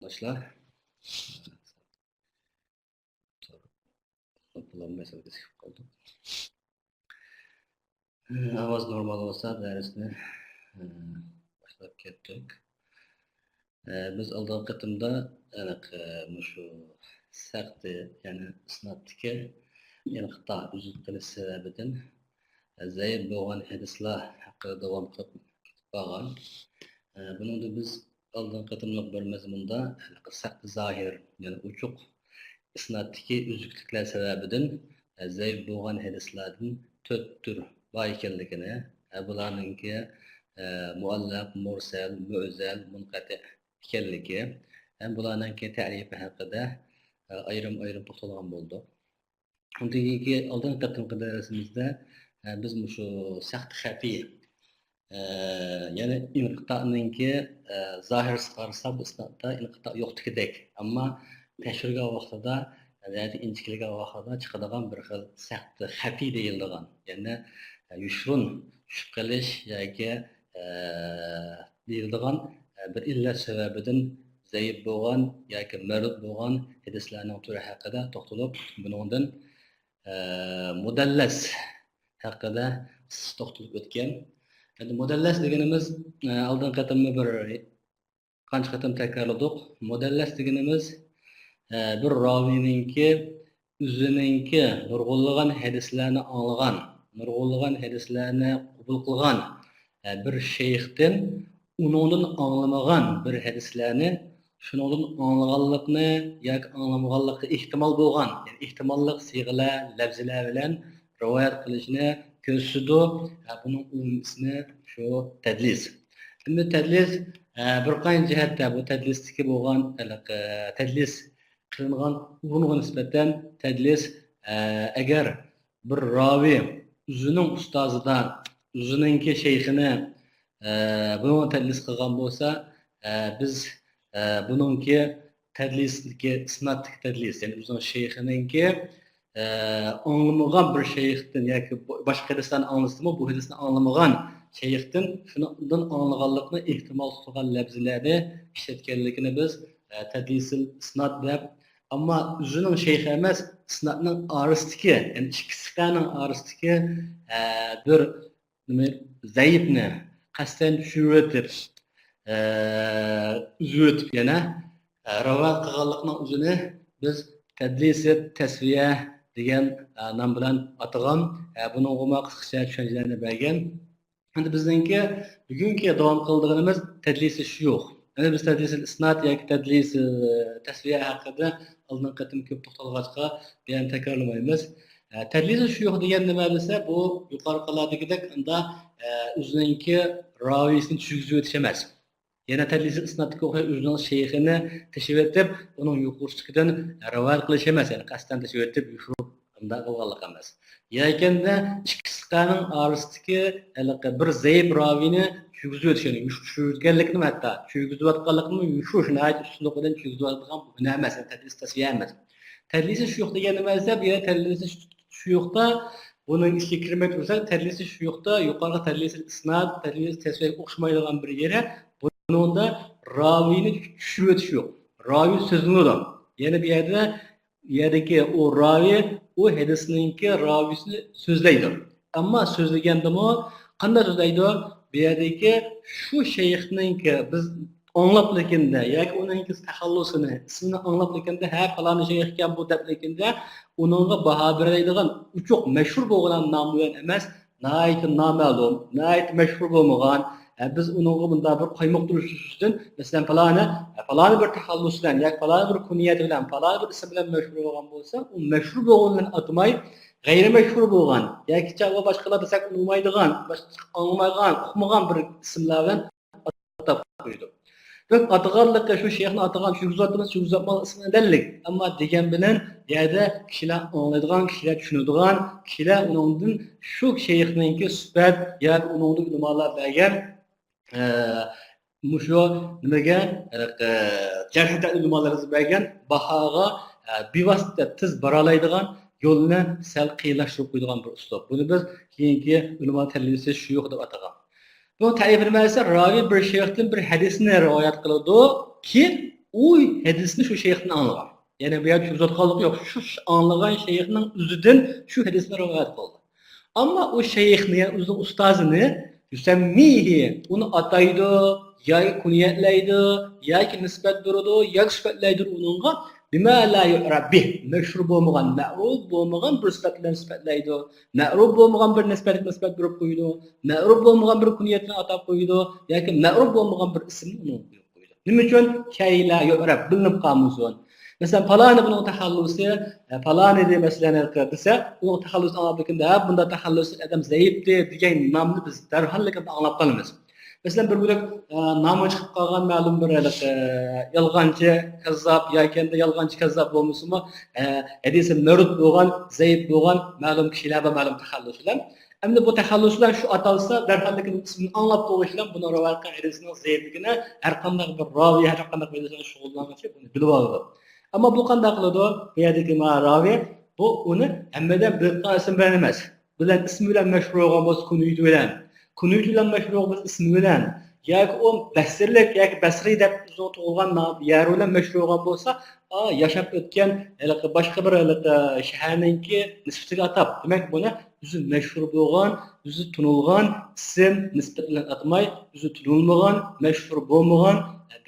Arkadaşlar. Yapılan oldu. Avaz normal olsa dersini başlap kettik. Biz aldığın kıtımda şu sertti yani sınavdaki yani kıta üzüp kılıç sebebiden zayıf boğan hadisler hakkında devam kılıp bağlan. Bunun da biz aldığın kıtımlık bir mezmunda sertti zahir yani uçuk isnatdaki üzüklükler sebebiden zayıf boğan hadislerden töttür var ekanligini, bularninki muallaq, mursal, mu'zal, munqati ekanligi, hem bularninki ta'rifi haqida ayrim to'xtalgan bo'ldi. Undagi oldin qattimqi darsimizda biz shu saxt xafiy yani inqitoninki zohir qarasa bu isnotda inqito yo'qdek, ammo tekshirgan vaqtida yani intikilgan vaqtida chiqadigan bir xil saxt xafiy deyiladigan, ya'ni yushrun shubhalish yoki deyiladigan bir illat sababidan zaif bo'lgan yoki marud bo'lgan hadislarning turi haqida to'xtalib, buningdan mudallas haqida to'xtalib o'tgan. Endi mudallas deganimiz oldin qatimni bir qancha qatim takrorladik. Mudallas deganimiz bir ravininki o'zininki nurg'unlagan hadislarni anglagan, nurg'unlagan hadislarni qabul qilgan bir shayxdan uningdan anglamagan bir hadislarni shuningdan anglaganlikni yoki anglamaganlikka ehtimol bo'lgan, ya'ni ehtimollik siyg'alar, lafzlar bilan rivoyat qilishni ko'rsatdi. Buning ismi shu tadlis. Endi tadlis bir qancha jihatda bu tadlisdagi bo'lgan tadlis qilingan o'ringa nisbatan tadlis agar bir ravi o'zining ustozidan o'zininki shayxini buni tadlis qilgan bo'lsa, biz buningki tadlisdagi isnatdagi tadlis, ya'ni o'zining shayxininki anglamagan bir shayxdan yoki boshqa hadislarni anglasimi, bu hadisni anglamagan shayxdan shundan anglaganlikni ehtimol tutgan lafzlarni ishlatganligini biz tadlisil isnat deb, ammo o'zining shayxi emas, isnatning orasidagi, ya'ni ikki siqaning orasidagi bir zaifni qasddan tushirib uzib yana rivoyat qilganlikning o'zini biz tadlisi tasviya degan nom bilan atagan. Buning qisqacha tushunchalarni bergan. Endi bizningki bugungi davom qildirganimiz tadlisi shuyux. Endi biz tadlisil isnat yoki tadlisi tasviya haqida oldin qatim ko'p to'xtalg'achqa yana takrorlamaymiz. Tadlisi shuyux degan nima desa, bu yuqoridagilardek unda o'zininki ravisini tushunib o'tish emas. Yana tadlisi isnatga o'xshab o'zining shayxini tashib etib, uning yuqurishligidan rivoyat qilish emas, ya'ni qasddan tashib etib yushurib unda qilganlik emas. Yakunda ikki siqaning orasidagi bir zaif ravini tushunib o'tish, ya'ni tushunganlikni hatto tushunayotganlikni yushurishni uslub bilan tushunayotgan bu emas, tadlis tasviya emas. Tadlisi shuyuq degan nima desa, bu tadlisi shuyuqda bunun ishga kirmay tursa, tadlisi shuyuqda yuqori tadlisi isnat, tadlisi tasviyaga o'xshamaydigan bir yeri. Bununda ravini tushirib o'tish yo'q. Ravi so'zlanadi. Yana bu yerdagi o ravi o hadisninki ravisini so'zlaydi. Ammo so'zlagandimi qanday so'zlaydi? Bu yerdagi shu shayxninki biz anglab lekinde yoki uninki taxallusini, ismini anglab lekinde ha falon shayx ekan bu deb lekinde uningga baho beradigan uchuq mashhur bo'lgan nom bilan emas, nayt noma'lum, nayt mashhur bo'lmagan. Biz uningga bunda bir qo'ymoq turishdan, masalan falon bir taxallus bilan yoki falon bir kuniyat bilan, falon bir ism bilan mashhur bo'lgan bo'lsa, u mashhur bo'lganini atmay, g'ayri mashhur bo'lgan yoki boshqalar desak unmaydigan, boshqa anglamagan, o'qimagan bir ismlar bilan atab qo'ydi. Dök atığanlıkta şu şeyhin atığan şu uzatmalı ismini dellik. Ama degen bilen yerde kişiler anlaydıgan, kişiler düşünüdügan, kişiler onundan şu şeyhininki süper yani onundan numaralar bergen muşu nimege cerhete numaraları bergen bahaga bivasıta tız baralaydıgan yolunu sel kıyılaştırıp koyduğun bir uslub. Bunu biz keyinki numara tellisi şu yok da atığan. Bu tarif edilmezse ravi bir şeyhten bir hadisini rivayet kıldı ki o hadisni şu şeyhden anlagan. Yani bu yer şu uzatkanlık yok. Şu anlagan şeyhinin üzüden şu hadisni rivayet kıldı. Ama o şeyhni, yani uzun ustazını yüsemmihi, onu ataydı, ya kunyetleydi, ya ki nispet durdu, ya süpetleydi onunla. Bima la yu'rab bih, meşhur bolmagan, ma'ruf bolmagan bir sıfat bilen sıfatleydi. Ma'ruf bolmagan bir nispet durup koydu. Ma'ruf bolmagan bir kunyetini atap koydu. Yoki ma'ruf bolmagan bir ismini onu koydu. Nima uchun? Kay la yu'rab, bilinib qolmasin. Mesela falani bunun tahallusi, falani diye mesela desa, o tahallus anlatırken bunda tahallus adam zayıf degan namni biz darhallikda anlab qolamiz. Mesela bir budak namı çıkıp qalgan ma'lum bir yalğancı kazzab yoki yalğancı kazzab bo'lmasimi, hadisi murud bo'lgan, zayıf bo'lgan ma'lum kishilar va ma'lum tahalluslar. Endi bu tahallüsler şu atalsa derhalde ismini anlap doğuşlan bunu rivayet hadisinin zayıfligini her qanday bir ravi her qanday bir insan şug'ullanuvchi bunu bilib oladi. Ama bu qanday qiladi? Bu yerdagi ravi bu uni hammadan bir ism bilan emas. Bilan ismi bilan mashhur bo'lgan bo'lsa kunuyt bilan mashhur bo'lgan ismi bilan yoki o basirlik yoki basriy deb tug'ilgan yer bilan mashhur bo'lgan bo'lsa, yashab o'tgan boshqa bir shaharninki nisbatiga atab. Demak, buni o'zi mashhur bo'lgan, o'zi tunilgan ism nisbat bilan atmay, o'zi tunilmagan, mashhur bo'lmagan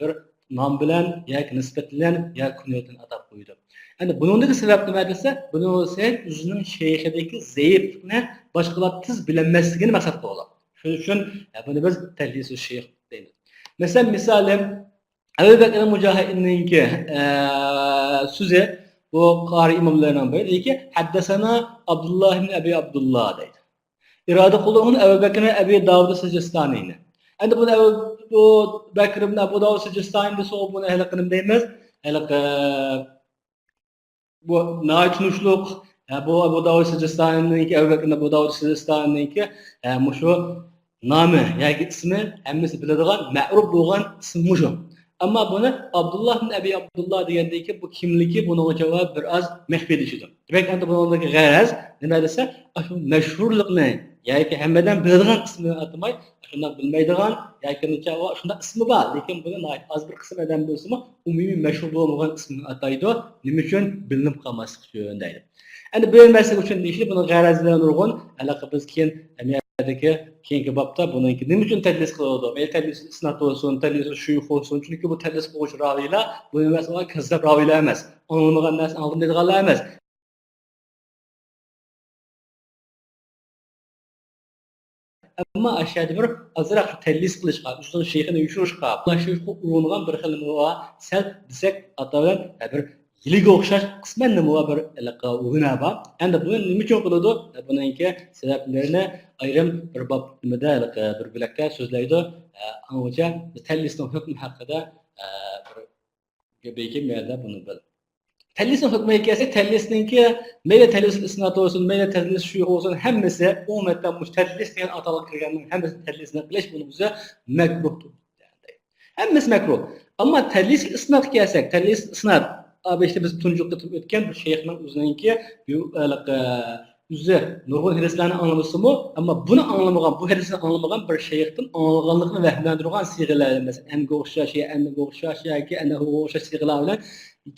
bir nom bilan yoki nisbat bilan yoki kunyat bilan atab qo'ydi. Endi buningdagi sabab nima desa, buni sen o'zining shayxidagi zaiflikni boshqalar tiz bilinmasligini maqsad qiladi. Shuning uchun buni biz tadlis shayx deymiz. Misalim Ebu Bekir Mucahid'ninki so'zi bu qari imomlardan biri ki haddasana Abdullah ibn Abi Abdullah deydi. İrade kılığın Ebu Bekir Ebu Davud Sicistani'ni. Endi bu Ebu Bekir ibn Ebu Davud Sicistani'ni soğuk bunu ehlakınım deyimiz. Bu naat nuşluk bu Ebu Davud Sicistani'ninki Ebu Bekir Ebu Davud Sicistani'ninki şu namı yani ismi hemmisi biladigan ma'ruf bo'lgan ism muşu. Ama bunu Abdullah ibn Abi Abdullah degandeki bu kimligi bunun cevabı biraz mehbi edişidir. Demek ki bunun garaz nima desa, şu meşhurlikni yoki hammadan biladigan ismini atmay, shundan bilmaydigan yoki shunda ismi bor, lekin buni az bir qism odam bo'lsa-mu, umumiy mashhur bo'lmagan ismini ataydi. Nima uchun? Bilinib qolmaslik uchun deydi. Endi bilmaslik uchun deyishli buni garazdan urg'un, aloqa biz keyin keyingi babda buniki nima uchun tadlis qiladi? Ey tadlis isnat bo'lsin, tadlis shuyux bo'lsin. Chunki bu tadlis qiluvchi raviylar bu emas, ular kazzab raviylar emas. Anlamagan narsani anlamaydiganlar emas. Ama aşağıda bir azraq tadlis qilishga, o'zining shayxini yushirishga, shayxga uringan bir xil nima sal desak atadan bir yiliga o'xshash qisman nima bir urinma bor. Endi buni nima uchun qiladi? Buningki sabablarini ayrim bir bab nimada bir bilakka so'zlaydi. Aniqcha tadlisning hukmi haqida bir gapga menda buni bil. Tadlisning hukmiga kelsak, tadlisninki mayli tadlis isnat bo'lsin, mayli tadlis shuyux bo'lsin, hammasi ummatdan mustadlis degan atalib kirganning hammasi tadlisni qilish buni o'zi makruhdir. Hammasi makruh. Ammo tadlis isnat kelsak, tadlis isnat işte biz tuncu qıtıb ötken bir şeyhning o'zininki o'zi nurg'un hadislarni anlamasimi, ammo buni anglamagan, bu hadisni anglamagan bir şeyhdan anlaganligini vahmlantirgan siyg'alar, masalan, anga o'xshash, anga o'xshash yoki anaga o'xshash siyg'alar bilan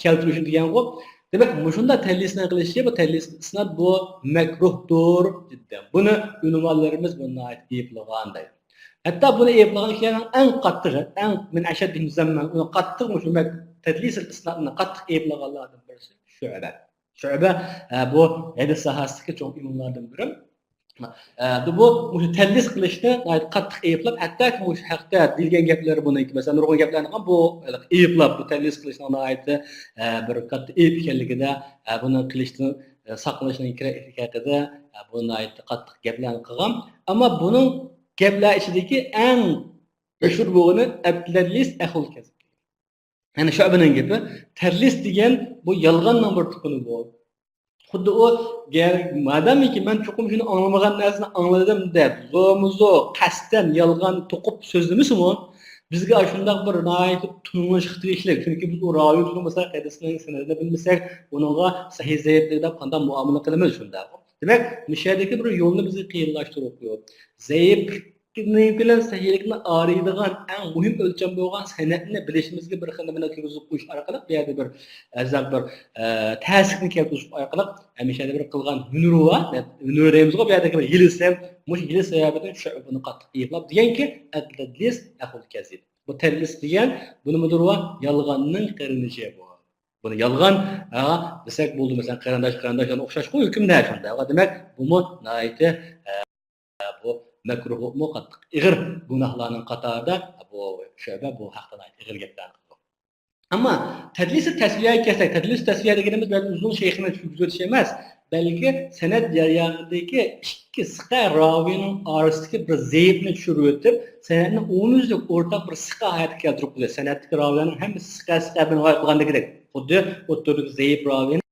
keltirishni degan qo'p. Demak, shunda tadlisni qilishi, bu tadlis isnat bu makruhdir jiddan. Buni ulamolarimiz bundan aytib deydi. Hatta bunu ayıplagan kişilerin en qattiği, en min aşaddihim zaman, onu qattiq şu tadlis isnadını qattiq ayıplaganlardan birisi Şu'be bu hadis sahasidagi çok imamlardan biri. Bu tadlis qilishni qattiq ayıplab, hatta bu haqda bilgan gaplari buniki, masalan, nurg'un gaplarni ham bu ayıplab, bu tadlis qilishni aytdi, bir qattiq ayıp ekanligida, buni qilishni saqlashning kerakligida buni aytdi, qattiq gaplarni qilgan. Ammo buning gaplar ichidagi eng mashhur bo'lgani Abdulaziz Ahul Kasb. Yani Şu'bening gapi, tadlis degan bu yolg'onning bir tuquni bu. Xuddi o madamki men cho'qim shuni anglamagan narsani angladim deb, zo'muzo qasddan yolg'on to'qib so'zlamasimi? Bizga shunday bir tunilish ixtiyoshlik, chunki biz u raviy bo'lmasa, hadisning sanadini bilmasak, uningga sahih zaiflikda qanday muomala qilamiz shunda. Demak, mishadagi bir yo'lni bizga qiyinlashtirib qo'yadi. Zaif bilan sahiylikni araydigan eng muhim o'lcham bo'lgan san'atni bilishimizga bir xil nimani kirgizib qo'yish orqali bu yerda bir azal bir ta'sirni keltirish orqali hamisha bir qilgan hunuri va hunuri deymizga bu yerdagi bir yilisam mush yilis sababidan shu buni qattiq ayiblab deganki tadlis ahul kasib bu tadlis degan buni mudirva yolg'onning qirinishi bu buni yolg'on desak bo'ldi masalan qarindoshlarga o'xshash qo'y hukmda shunda demak bu nihoyatda bu makruh mu qattiq ig'ir gunohlarning qatorida bu shuba bu haqda ig'ir gaplar. Ammo tadlis tasviyaga kelsak, tadlis tasviya deganimiz bir uzun shayxni tushuntirib emas, balki san'at jarayonidagi ikki siqa raviyning orasidagi bir zaifni tushirib o'tib, san'atni umumiylik o'rtaq bir siqa hayotga keltirib qo'yadi. San'atdagi raviylarning hammasi siqa bilan qilgandagidek. Xuddi o'rtadagi zaif raviyni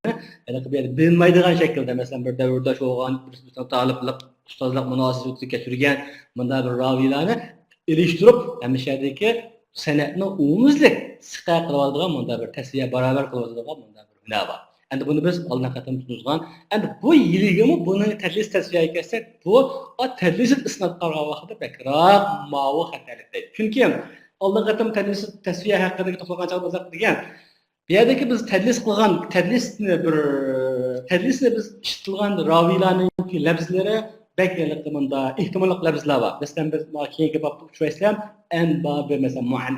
bilmaydigan shaklda, masalan, bir davrdosh bo'lgan, bir taliblik, ustozlik munosabatida kechirgan bunday bir raviylarni ilishtirib, hamishadagi san'atni umumiylik siqa qilib oladigan bunday bir tasviya barobar qilib oladigan bunday bir hunar bor. Endi buni biz oldin qatam tutuzgan. Endi bu yilgimi buni tadlis tasviyaga kelsak, bu tadlis isnod qilgan vaqtda bakroq mavu xatarlikda. Chunki oldin qatam tadlis tasviya haqida to'xtalgan chog'da degan bu yerdagi biz tadlis qilgan tadlisni biz ishitilgan raviylarning lafzlari beklilikda bunda ehtimolli lafzlar bor. Masalan biz keyingi bobda uchraysam an bobi masalan mu'an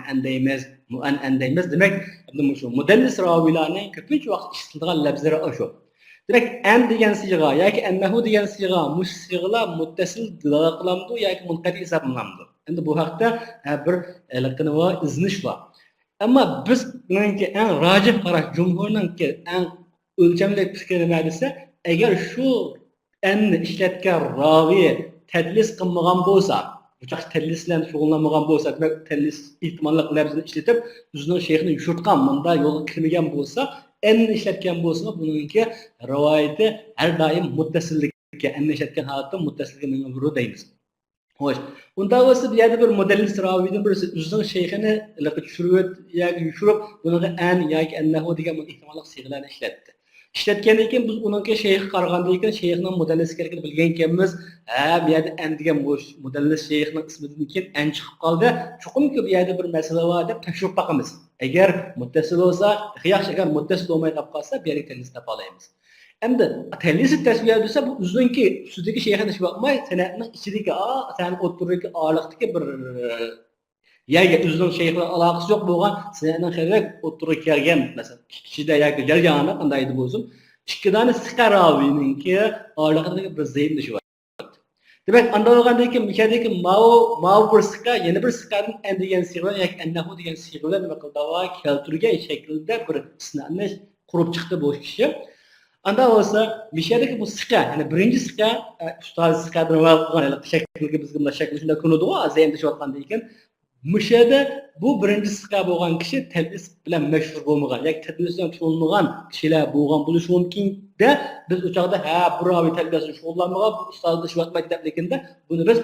deymiz. Demak, shu mudallis raviylarning ko'pincha vaqt ishitilgan lafzlari shu. Demak, an degan siyg'a yoki annahu degan siyg'a mush siyg'alar muttasil qilamdi yoki munqati hisoblanadi. Endi bu haqda bir liqini va iznish bor. Ammo biz buningki eng rojih qarash jumhurningki eng o'lchamli fikri nima desa, agar shu anni ishlatgan raviy tadlis qilmagan bo'lsa, buchoq tadlis bilan shug'ullanmagan bo'lsa, demak tadlis ehtimolli lafzini ishlatib, o'zining shayxini yushirtgan, bunda yo'lga kirmagan bo'lsa, anni ishlatgan bo'lsa, buningki rivoyati har doim muttasillikka, anni ishlatgan holatda muttasilga mingur deymiz. Xo'sh, unda bo'lsa bu yerda bir mudallis raviyning birisi o'zining shayxini tushirib yoki yushirib, buniga an yoki annahu degan ehtimolli siyg'alarni ishlatdi. İşletkendan keyin biz uningga shayx qaragandan keyin shayxning mudallis kerakligini bilgan ekanmiz. Bu yerda an degan mudallis shayxning ismidan keyin an chiqib qoldi. Chuqurki bu yerda bir masala bor deb tekshirib boqamiz. Agar muttasil bo'lsa, yaxshi, agar muttasil bo'lmay qolsa, bu yerga tadlis topa olamiz. Endi tadlis tasviya desa bu o'zininki ustidagi shayxni ish bo'lmay, san'atning ichidagi san o'ttiridagi oliqdagi bir yerga o'zining shayx bilan aloqasi yo'q bo'lgan san'atning xarak o'ttirib kelgan masalan ichida yoki jarayoni qanday edi bo'lsin, ikki dona siqa raviyninki oliqdagi bir zaiflishi bor. Demak, anda bo'lgandan keyin mishadagi ma'u bir siqa, yana bir siqaning an degan siqa yoki annahu degan siqa bilan nima qildi va keltirgan shaklda bir isnodni qurib chiqdi bu kishi. Anda bo'lsa, mishadagi bu siqa, ya'ni birinchi siqa, ustoz siqadan va qilgan shaklga bizga bunday shakl shunday ko'rinadi-ku, zayn deshayotgandan keyin Müşahede bu birinci siqa bo'lgan kishi tadlis bilan mashhur bo'lmagan, yoki tadlis bilan shug'ullanmagan kishilar bo'lgan bo'lishi mumkin-da, biz u chog'da bu raviy tadlis bilan shug'ullanmagan, bu ustozda ishlatmaydi deb lekanda buni biz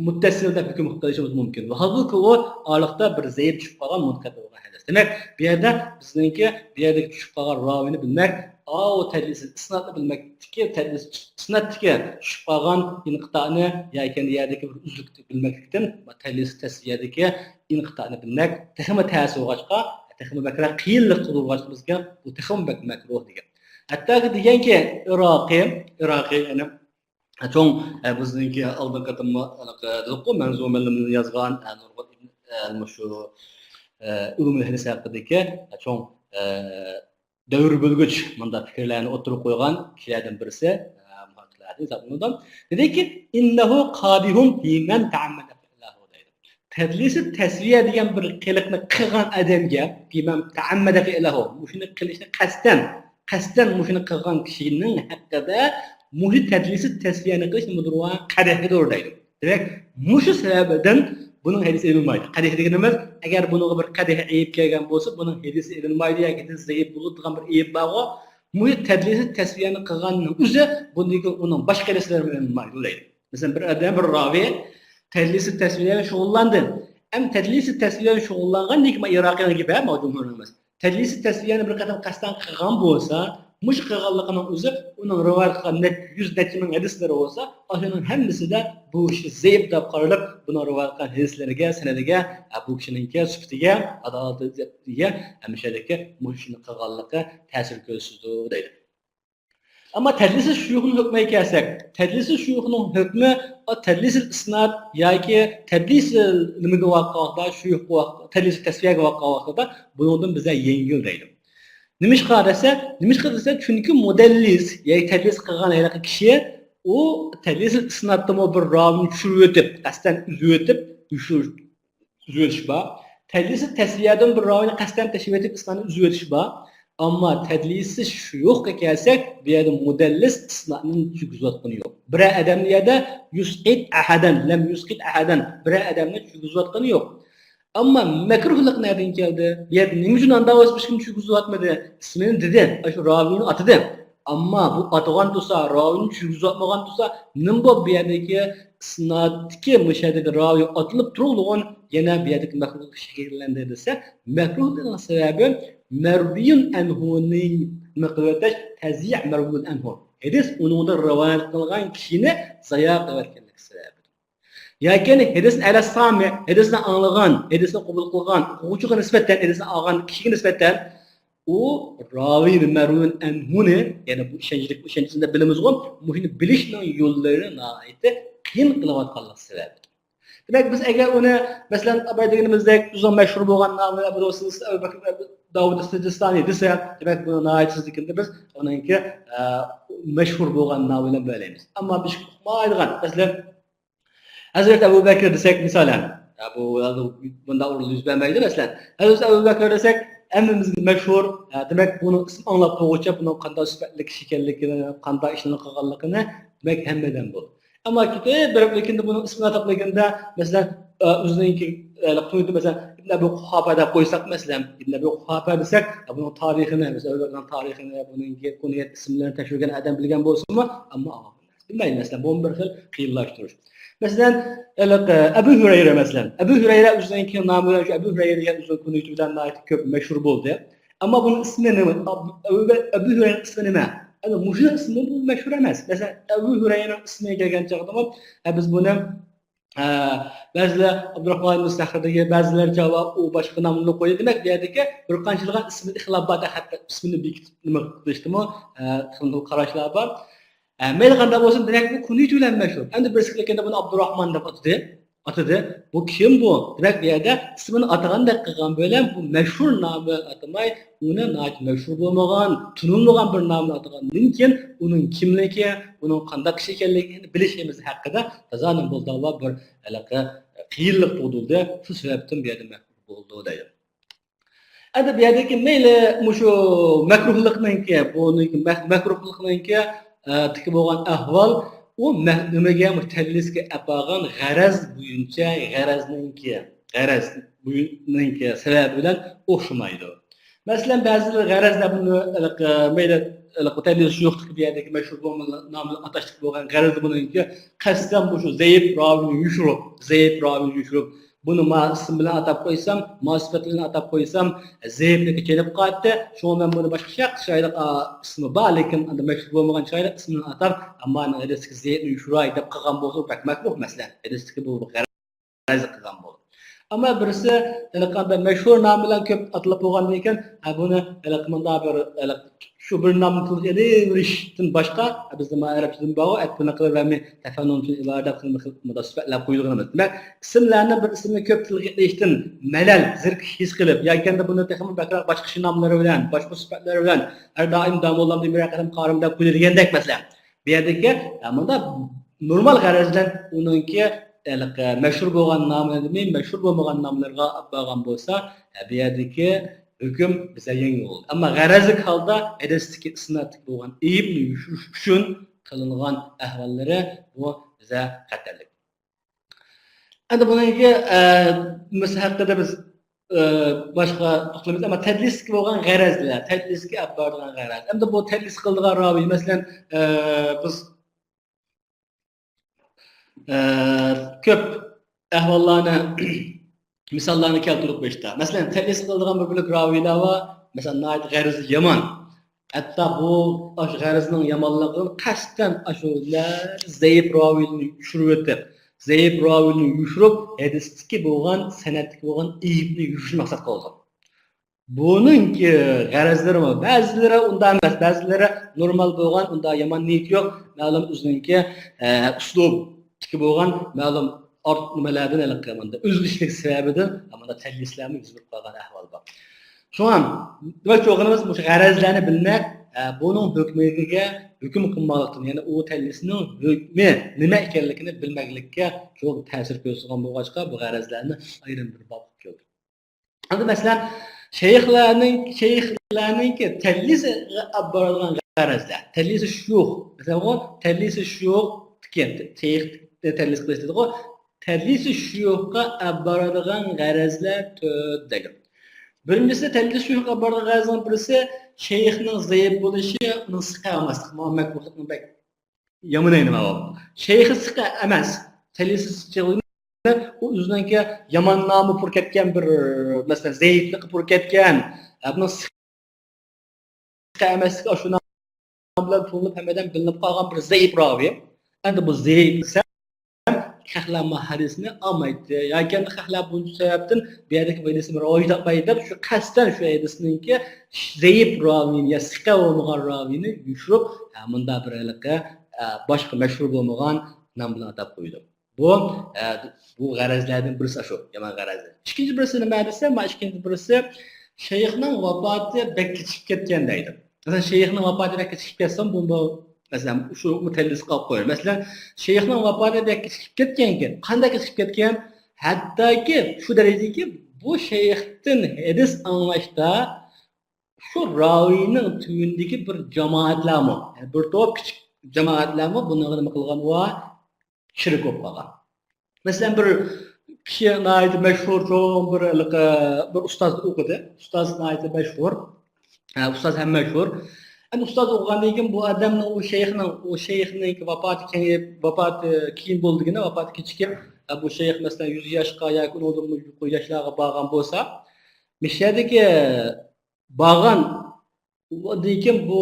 muttasil deb hukm qilishimiz mumkin. Va halbuki u oliqda bir zaif tushib qolgan munqati bo'lgan hadis. Demak, bu yerda bizningki bu yerda tushib qolgan raviyni bilmak, o tadlis isnodni bilmakdiki, tadlis isnoddagi tushib qolgan inqitoni yoki yerdagi bir uzlukni bilmaklikdan tadlis tasviyadagi inqitoni bilmak texmi ta'sir qilishga, texmi bakra qiyinlik qiluvga bizga bu texmi makruh degan. Hatto deganki Iroqiy ya'ni cho'ng bizningki oldin qatimma anaqa manzumalarni yozgan Nurg'un ibn shu ulumul hadis haqidagi cho'ng davr bo'lgich bunda fikrlarni o'tirib qo'ygan kishilardan birisi muhaddislarning zamonida dediki innahu qadihun biman ta'ammada fi'lahu deydi. Tadlisi tasviya degan bir qiliqni qilgan odamga biman ta'ammada fi'lahu shuni qilishni qasddan shuni qilgan kishining haqida muhit tadlisi tasviyani qilish mudruva qadahdir deydi. Demak, mushu sababdan bunun hadisi edilmaydi. Qadih deganimiz, agar bunga bir qadih ayib kelgan bo'lsa, bunun hadisi edilmaydi yoki hadis zaif bo'ladigan bir ayib bor. Muhit tadlisi tasviyani qilganning o'zi bundan uning boshqa hadislar bilan edilmaydi deydi. Masalan, bir odam bir raviy tadlisi tasviyani shug'ullandi. Tadlisi tasviyani shug'ullangan demak Iroqiyning gapi mavjud emas. Tadlisi tasviyani bir qadam qasddan qilgan bo'lsa, mush qilganligining o'zi uning rivoyat qilgan 100 necha ming hadislari bo'lsa, o'shaning hammasida bu ishi zaif deb qaralib, buni rivoyat qilgan hadislariga, sanadiga, bu kishininki sifatiga, adolatiga, hamshadagi mushni qilganligi ta'sir ko'rsatdi deydi. Ama tedlis-i şuyuhun hükmü kelsak, tedlis-i şuyuhun hükmü o tedlis-i isnad yoki tedlis-i nimaga vaqtda, şuyuh vaqtda, tedlis-i tasfiyaga vaqtda bundan bize yengil deydi. Nimishqa desa, chunki mudallis yoki tedlis qilgan aylaqa kishi u tedlis-i isnadda bir ravni tushirib o'tib, qasdan uzib o'tib, uzib bor. Tedlis-i tasfiyadan bir ravni qasdan tashib o'tib, isnadni uzib o'tish bor. Ama tedlisi şuyuhga kelsak, bu yerda mudallis isnadning tushirayotgani yo'q. Bir odamda yusqit ahadan, lam yusqit ahadan, bir odamni tushirayotgani yo'q. Ama makruhlik nereden keldi? Bu yerda nima uchun anda o'sib kim tushirayotmadi? İsmini dedi, shu ravini atidi. Amma bu atgan tursa, ravini tushirayotmagan tursa, nima bu yerdagi isnaddagi mushaddiq ravi atılib turgan yana bu yerdagi makruhlik shakllanadi desa, makruhlikning sababi merviyun enhu'nin miqdataş tezyi' merviyun enhu. Hadis onunda rivayet kılgan kişini zaya kılarkenlik sebebi. Yani hadisni ala sami, hadisni anlagan, hadisni qabul qilgan, o'quvchiga nisbatan hadisni olgan kishiga nisbatan u ravi merviyun enhu'ni, yani bu ishonchida bilimizga muhim bilishning yo'llarini aytib qiyin qilayotganlik sebebi. Demek biz eğer onu mesela abaydeğimizdeki uzun meşhur olan namına biliyorsunuz Ebu Bekir Davud Sicistani dese demek bunu naitsizlikinde biz onunki meşhur olan namına böyleyimiz. Ama biz kumaydıgan mesela Hazreti Ebu Bekir desek misalen bu bunda uğurlu yüz vermeydi mesela Hazreti Ebu Bekir desek emmimiz meşhur demek bunu isim anlap boğuça bunun kanda süperlik şekerlikini kanda işini kıgallıkını demek hemmeden bu. Ama ki birlikte bunun ismini taplayında mesela özünki koydu mesela İbn Ebu Kuhafa'da koysak mesela İbn Ebu Kuhafa desek bunun tarihini mesela öbürden tarihini bunun konuyet isimlerini teşvik eden adam bilgen bolsun mu ama bilmeyin mesela bu bir xil qiyinlaştırır. Mesela Ebu Hüreyre mesela Ebu Hüreyre özünki namı Ebu Hüreyre'ye özün konuyet bilen ait köp meşhur buldu. Ama bunun ismi ne? Ebu Hüreyre'nin ismi ne? Yani muşun ismi bu meşhur emez. Mesela Ebu Hüreyre'nin ismine gelgen çağda biz bunu bazılar Abdurrahman Müstahdagi bazılar cevap o başka namını koydu demek derdi ki bir qanchilgan ismini ixlabada hatta ismini bekitib nima qilishdi-mi? Shunday qarashlar bor. Meyli qanday bo'lsin demak bu kuniyat bilan meşhur. Endi bir siklikenda buni Abdurrahman deb atadi. Bu kim bu? Demek bu yerda ismini atagandek qilgan bilan bu meşhur namı atamay uni meşhur bo'lmagan, tunilmagan bir namni atagandan keyin uning kimligi, uning qanday kishi ekanligini bilishimiz haqida tazanin bu da'vo bir alaqa qiyinlik tug'ildi. Shu sababdan bu yerda makruh bo'ldi deydi. Endi bu yerdagi meyli mushu makruhlikninki, buniki makruhlikninki tiki bo'lgan ahvol u nimaga mutadlisga apagan g'araz bo'yicha g'arazninki sababi bilan o'xshamaydi. Mesela bazıları g'arazda buni mayli tadlis yo'qligi bu yerdagi mashhur bo'lgan nomli atashlik bo'lgan g'araz buniki qasddan bu shu zaif ravini yushurib buni ma ism bilan atab qo'ysam, ma sifat bilan atab qo'ysam zaiflikka kelib qoldi. Shunga men buni boshqa shayda ismi bor, lekin unda mashhur bo'lmagan shayda ismini atab, ammo hadisga zaifni yushuray deb qilgan bo'lsa, makruh masalan. Hadisga bu g'araz qilgan bo'ldi. Ama birisi qanday mashhur nom bilan ko'p atilib bo'lgandan keyin buni manda bir shu bir nomni tilishdan boshqa bizda arabchadan bor buni qilib men tafannun uchun ibodat qilib qo'yilganimiz. Demak, ismlarni bir ismni ko'p tilishdan malal, zirqish his qilib yoki buni texnik bakrak boshqa nomlari bilan, boshqa sifatlari bilan har doim damollam deb raqam qarim deb qo'yilgandek masalan. Bu yerdagi manda normal g'arazdan uningki meşhur bo'lgan nomlarni meşhur bo'lmagan nomlarga olgan bo'lsa, bu yerdagi hukm bizga yangi bo'ldi. Ammo g'arazlik holda hadisdagi isnodlik bo'lgan aybni yushirish uchun qilingan ahvollari bu bizga xatarlik. Endi bunga misol haqida biz boshqa to'xtalamiz, ammo tadlisga bo'lgan g'arazlar, tadlisga olib borgan g'araz. Endi bu tadlis qilgan ravi, masalan, biz ko'p ahvollarni misollarni keltirib qo'yishdi. Masalan, tadlis qiladigan bir ravilar va masalan, g'arizi yomon. Hatta bu g'arizning yomonligini qasddan ashulalar zaif roviyni yushirib o'tib, zaif roviyni yushirib, hadisdagi bo'lgan, san'atdagi bo'lgan aybni yushirish maqsad qildi. Buningki g'arazlari ba'zilari undan emas, ba'zilari normal bo'lgan, unda yomon niyat yo'q, ma'lum o'zininki uslubdagi bo'lgan, ma'lum ort nimalardan iliqqanda o'zlishlik sababidan mana tadlislarni yuzib qolgan ahvol bor. Şu an demek o'g'limiz bu g'arazlarni bilmak, bunun hukmiga hukm qilmoqdan, ya'ni u tadlisning hukmi nima ekanligini bilmaklikka çok ta'sir ko'rsatgan bo'lg'achqa bu g'arazlarni ayrim bir bob ko'rdi. Endi masalan shayxlarninki tadlisi abborgan g'arazlar, tadlisi shuyux, masalan o tadlisi shuyux shayx tadlis qilish dedi, tadlisi shuyuxga abborgan g'arazlar degan. Birincisi tadlis shuyuxga abborgan g'arazning birisi shayxning zaif bo'lishi, uni siqa emaslik, Muhammad Muhitning bek yamanay nima bo'ldi. Shayxi siqa emas, tadlisi u o'zininki yomon nomi pur ketgan bir, masalan, zaiflik pur ketgan, buni siqa emasligi shu nom bilan turilib hammadan bilinib qolgan bir zaif ravi. Endi bu zaif xahlanma hadisni olmaydi. Yoki xahlan bu sababdan bu yerdagi hadisni rivoyat etmaydi deb shu qasddan shu hadisninki zaif ravini ya siqa bo'lmagan ravini yushirib, bunda bir boshqa mashhur bo'lmagan nom bilan atab qo'ydi. Bu g'arazlardan birisi shu, yomon g'arazi. Ikkinchi birisi nima desa, ikkinchi birisi shayxning vafoti bek kechib ketgan deydi. Masalan, shayxning vafoti bek kechib ketsa, bu masalan shu mutadlis qilib qo'yar. Masalan, shayxning vafoti bek kechib ketgan-ki, qanday kechib ketgan? Hattoki shu darajadaki bu shayxdan hadis anglashda shu raviyning tuyundagi bir jamoatlarmi, ya'ni bir to'p kichik jamoatlarmi buni nima qilgan va shirik bo'lib qolgan. Masalan, bir kishi naydi mashhur bir ustoz o'qidi. Ustoz naydi mashhur. Ustoz ham mashhur. Endi ustoz o'qigandan keyin bu odamning u shayxning vafoti keyin bo'ldigini, vafoti kechikib, bu shayx masalan 100 yoshga yoki 10 yoshlarga borgan bo'lsa, mishadagi borgan lekin bu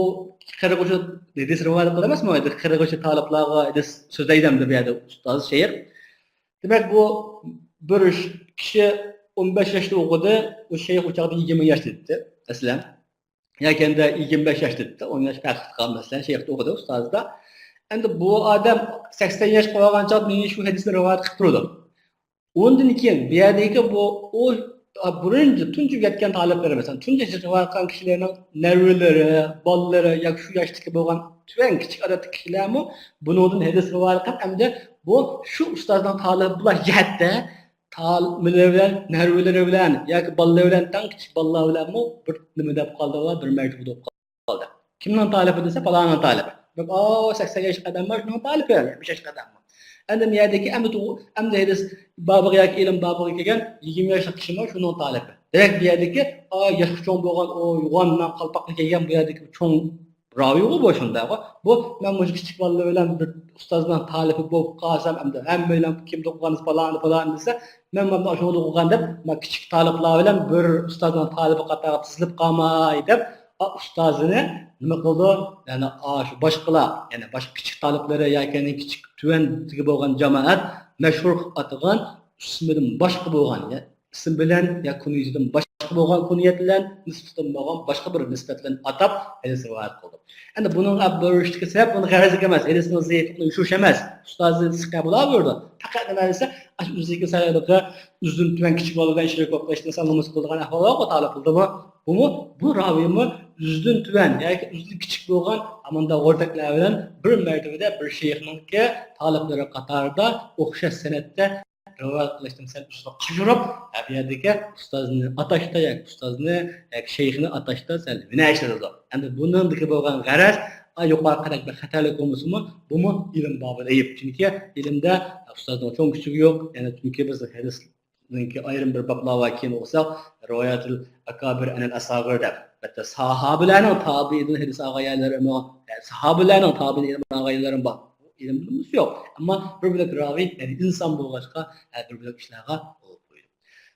qirg'ochi hadis rivoyat qilamasmi? Qirg'ochi taliblarga hadis so'zlaydim deb berdi ustoz shayx. Demek bu bir kishi 15 yoshda o'qidi, o shayx o'chaqda 20 yoshda edi. Aslan yakanda 25 yoshda edi, 10 yosh farq qilgan masalan shayxda o'qidi ustozda. Endi bu odam 80 yoshga bo'lgan chog'da men shu hadisni rivoyat qilib turdi. Undan keyin bu yerdagi bu birinchi tunji yetgan taliblar masalan tunji rivoyat qilgan kishilarning navlari, bolalari yoki shu yoshdagi bo'lgan tuvan kichik odatdagi kishilarmi bundan hadis rivoyat qilib, hamda bu şu ustazdan talib bular yetdi, taliblar bilan, navlari bilan yoki bolalar bilan tang kichik bolalar bilan bir nima deb qoldilar, bir martaba deb qoldi. Kimning talibi desa, falonning talibi. Bak, 80 yosh qadam bor, shunning talibi 70 yosh qadam bor. Endi bu yerdagi amda hadis babiga yoki ilm babiga kelgan 20 yoshli kishi bor, shunning talibi. Demak, bu yerdagi yoshi cho'ng bo'lgan, yo'g'ondan qalpoqli kelgan bu yerdagi cho'ng raviy bu shunda. Bu men bu kichik bolalar bilan bir ustoz bilan talibi bo'lib qolsam, hamda hamma bilan kimda o'qigansiz falan desa, men mana shuni o'qigan deb, men kichik taliblar bilan bir ustoz bilan talibi qatorga tizilib qolmay deb, ustozini nima qildi? Ya'ni shu boshqalar, ya'ni boshqa kichik taliblari yoki kichik tuvandagi bo'lgan jamoat mashhur atgan ismidan boshqa bo'lgan, ism bilan yoki kunyatidan boshqa bo'lgan kunyat bilan nisbatan bo'lgan boshqa bir nisbat bilan atab hadis rivoyat qildi. Endi buning bo'lishga sabab buni g'arazga emas, hadisning zaifligini yushish emas. Ustozni siqa bo'laverdi. Faqat nima desa, o'ziga sayyorlikqa uzun tuvan kichik boladan shirik o'qishni salomuz qilgan ahvolga talab qildimi? Bu raviymi uzun tuvan yoki uzun kichik bo'lgan amanda o'rtaklar bilan bir martabada bir shayxningki taliblari qatorida o'xshash san'atda rivoyat qilishdan sen ustida qashirib, bu yerdagi ustozni atashda yoki ustozni yoki shayxni atashda sen vinashtirdi. Endi buningdagi bo'lgan g'araz yuqori qadar bir xatolik bo'lmasmi, bumi ilm babida ayib. Chunki ilmda ustozning cho'ng kichigi yo'q. Ya'ni chunki biz hadisninki ayrim bir bablarga keyin o'qsak, rivoyatul akabir anil asagir deb. Hatta sahabelarning tabi'in hadis ag'aylari, sahabelarning tabi'in ag'aylari bor. İlimimiz yok. Ama bir bilek ravi, yani insan bulgaçka bir bilek işlerine olup koydu.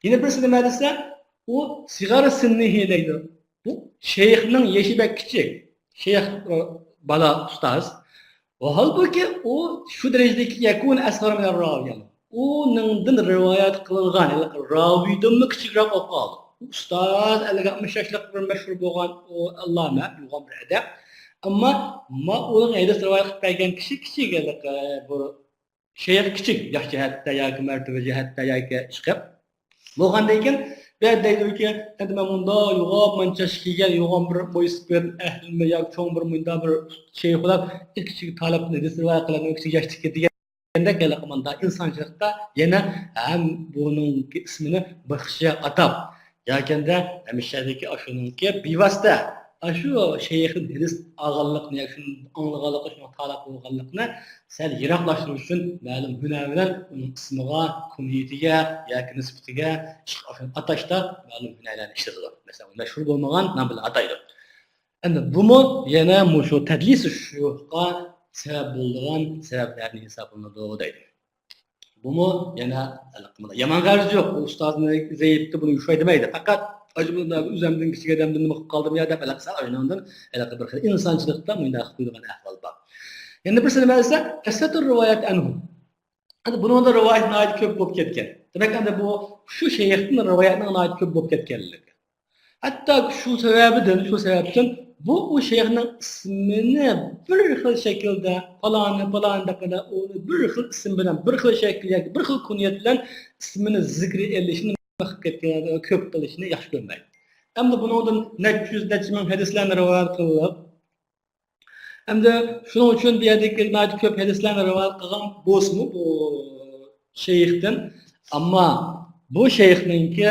Yine birisi ne dese, o sigara sınnihi neydi? Bu şeyhinin yeşi bek küçük. Şeyh bala ustaz. O halbuki o şu derecedeki yakun asgar min ravi. O'ningdan rivoyat qilingan, raviydan mı kichikroq o'qib qoldi. Ustaz 50-60 yoshlik bir mashhur bo'lgan o allama, yo'g'on bir adab. Ammo ma uning hadis rivoyat qilib bergan kishi kichik bu shayx kichik, yosh jihatda yoki martaba jihatda yoki chiqib bo'lgandan keyin ben deydiki, endi men bunda yo'g'on manchash kelgan yo'g'on bir bo'yisper ahlimi yoki cho'ng bir munda bir şey qilib, kichik talabni hadis rivoyat qiladigan kichik yoshlikka deganda kelaqmanda insonchilikda yana ham buning ismini bir kishiga atab yakında hemşerideki aşınınki bivasta aşı şeyhin hadis ağallıkını ya şunun anlığalıqı şuna talap olğanlıqını sen yiraklaştırış üçün məlum hünər bilen onun ismiga, kunyetiga yoki nisbatiga ataşda məlum hünərlərni işletidir. Mesela meşhur bolmagan nam bilan ataydı. Endi bumu yana mushu tadlis shuga sebep bo'lgan sebeplerni hesablanadi deydi. Bumu yana yaman garzi yok. Ustazını zeyipti bunu üşüy demeydi. Fakat acımında üzemden kişiye demden nima qilib qoldim ya deb alaqsal oynandan alaqa bir xil insonchilikda mundaq qo'yilgan ahvol bor. Endi bir nima esa kasatur rivoyat anhu. Endi buningda rivoyat noyat ko'p bo'lib ketgan. Demak endi bu shu shayxning rivoyatining noyat ko'p bo'lib ketganligi. Hatto shu sababdan bu o şeyhning ismini bir xil shaklda falan deb onu bir xil ism bilan bir xil shakl yoki bir xil kunyat bilan ismini zikri elishini qilib ketgan ko'p qilishni yaxshi ko'rmaydi. Hamda buningdan 400 ming hadislarni rivoyat qilib, hamda shuning uchun bu yerdagi ko'p hadislarni rivoyat qilgan bo'lsa bu shayxdan, ammo bu shayxningki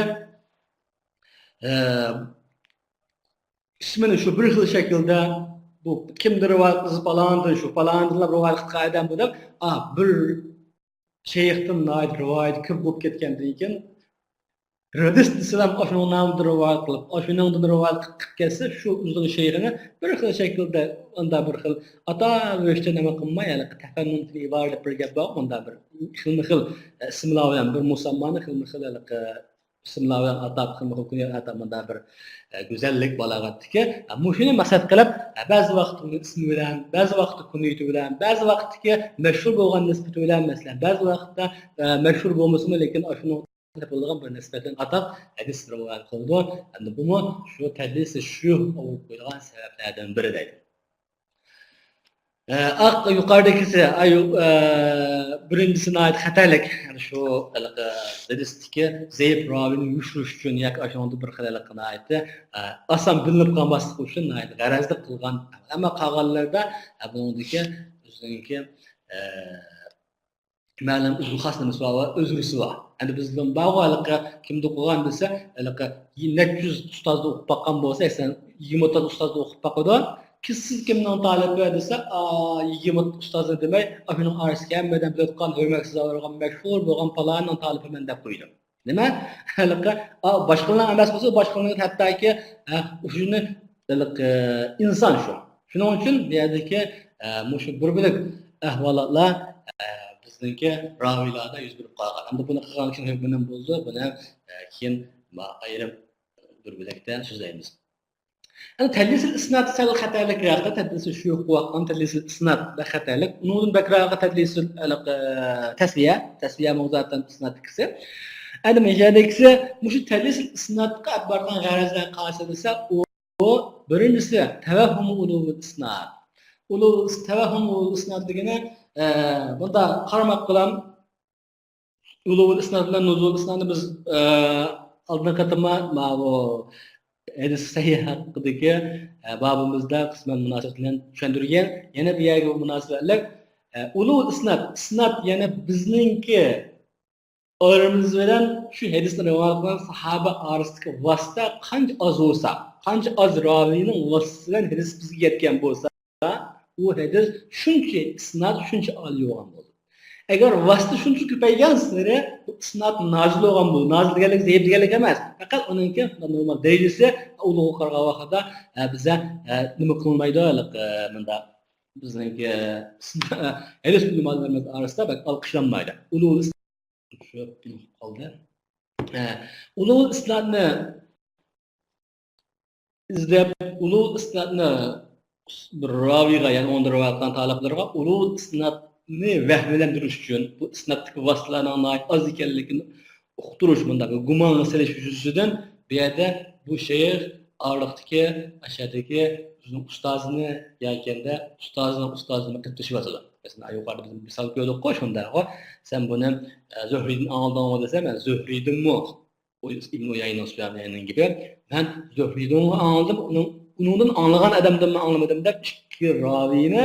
ismini şu bir xil şekilde bu kimdir rivoyat qilib falandir shu falandirlar rivoyat qilgan odam bu deb bir shayxdan noyat rivoyat ko'p bo'lib ketgandan keyin radist islam o'shaning nomida rivoyat qilib o'shaningdan rivoyat qilib kelsa shu uzun shayxini bir xil shaklda unda bir xil ata o'shda nima qilmay tafannun iborat bir gap bor unda bir xil ismlar bilan bir musammani xil ismlar bilan atab xil atamanda bir güzellik balag'atdiki mushuni maqsad qilib ba'zi vaqt ismi bilan ba'zi vaqt kunyati bilan ba'zi vaqtki mashhur bo'lgan nisbati bilan masalan ba'zi vaqtda mashhur bo'lmasmi lekin shuni bo'lgan bir nisbatan atab hadis rivoyat qildi. Endi bu shu tadlis shu olib qo'yilgan sabablardan biri deydi. Yuqoridagisi birincisine ait xatolik shu hadisdagi zaif rovini yushirish uchun yoki o'shanda bir xilalikni aytdi. Oson bilinib qolmaslik uchun g'arazli qilgan. Ammo qolganlarda buningdagi o'ziniki ma'lum uzun xos nimasi va o'zrisi bor. Endi bizdan bog'liqqa kimda qilgan desa, 400 ustozni o'qib baqqan bo'lsa, 20 ta ustozni o'qib baqqanda siz kimning talibi desa, 20 ustozni demay, o'shaning orasiga hammadan bilayotgan, hurmatsiz bo'lgan, mashhur bo'lgan falonning talibiman deb qo'ydim. Nima? Haliqa boshqalar emas bo'lsa, boshqalar hattoki shuni inson shu. Shuning uchun bu yerdagi mushu bir bilik ahvolotlar bizniki raviylarda yuz berib qolgan. Endi buni qilgan uchun bilan bo'ldi. Buni keyin ayrim bir bilikda so'zlaymiz. Yani tadlis-i isnad sal xatolik yoqda tadlis-i shuyuq vaqtdan tadlis-i isnad da xatolik. Undan bakraga tadlis-i tasfiya mavzuatdan isnad kisi. Endi mejadekisi mushu tadlis-i isnadga bargan g'arazlar qasidisa o birinchisi tavahhum ulul isnad. Ulul tavahhum ulul isnad degani bunda qaramoq bilan ulul isnad bilan nuzul isnadni biz oldin qatama bu hadis sahih haqidagi babimizda qisman munosabat bilan tushuntirgan. Yana bu yerga munosabatlar ulul isnad yana bizningki o'rimiz bilan shu hadisni rivoyat qilgan sahaba orasidagi vasita qancha oz bo'lsa, qancha oz raviyning vasitasi bilan hadis bizga yetgan bo'lsa, u hadis shuncha isnad shuncha oliy bo'lgan bo'ldi. Agar vasita shuncha ko'paygan sari isnad nozil bo'lgan bo'ldi. Nozil deganlik zaif deganlik emas. Faqat uningki normal darajasi ulug' qilgan vaqtda biza nima qilmaydi bunda bizningki hadis bilimlarimiz orasida olqishlanmaydi. Ulug' shu qoldi. Ulug' isnadni izlab ulug' isnadni bir raviga, ya'ni onda rivoyatdan talablarga ulug' isnodni vahmlantirish uchun bu isnoddagi vasitlarning oz ekanligini uqtirish, bundagi gumonni silish ustidan bu yerda bu shayx orliqdagi ashadagi o'zining ustozini yelkanda ustozini qilib tashiyotadi. Masalan, yuqorida biz misol ko'rdik-ku, shunday-ku. Sen buni Zuhriydan oldingmi desam, men Zuhriydanmi? O İbn Uyayna Süfyan'ın gibi. Ben Zuhriydan aldım, onundan anlayan adamdan mı anlamadım deb ikki raviyni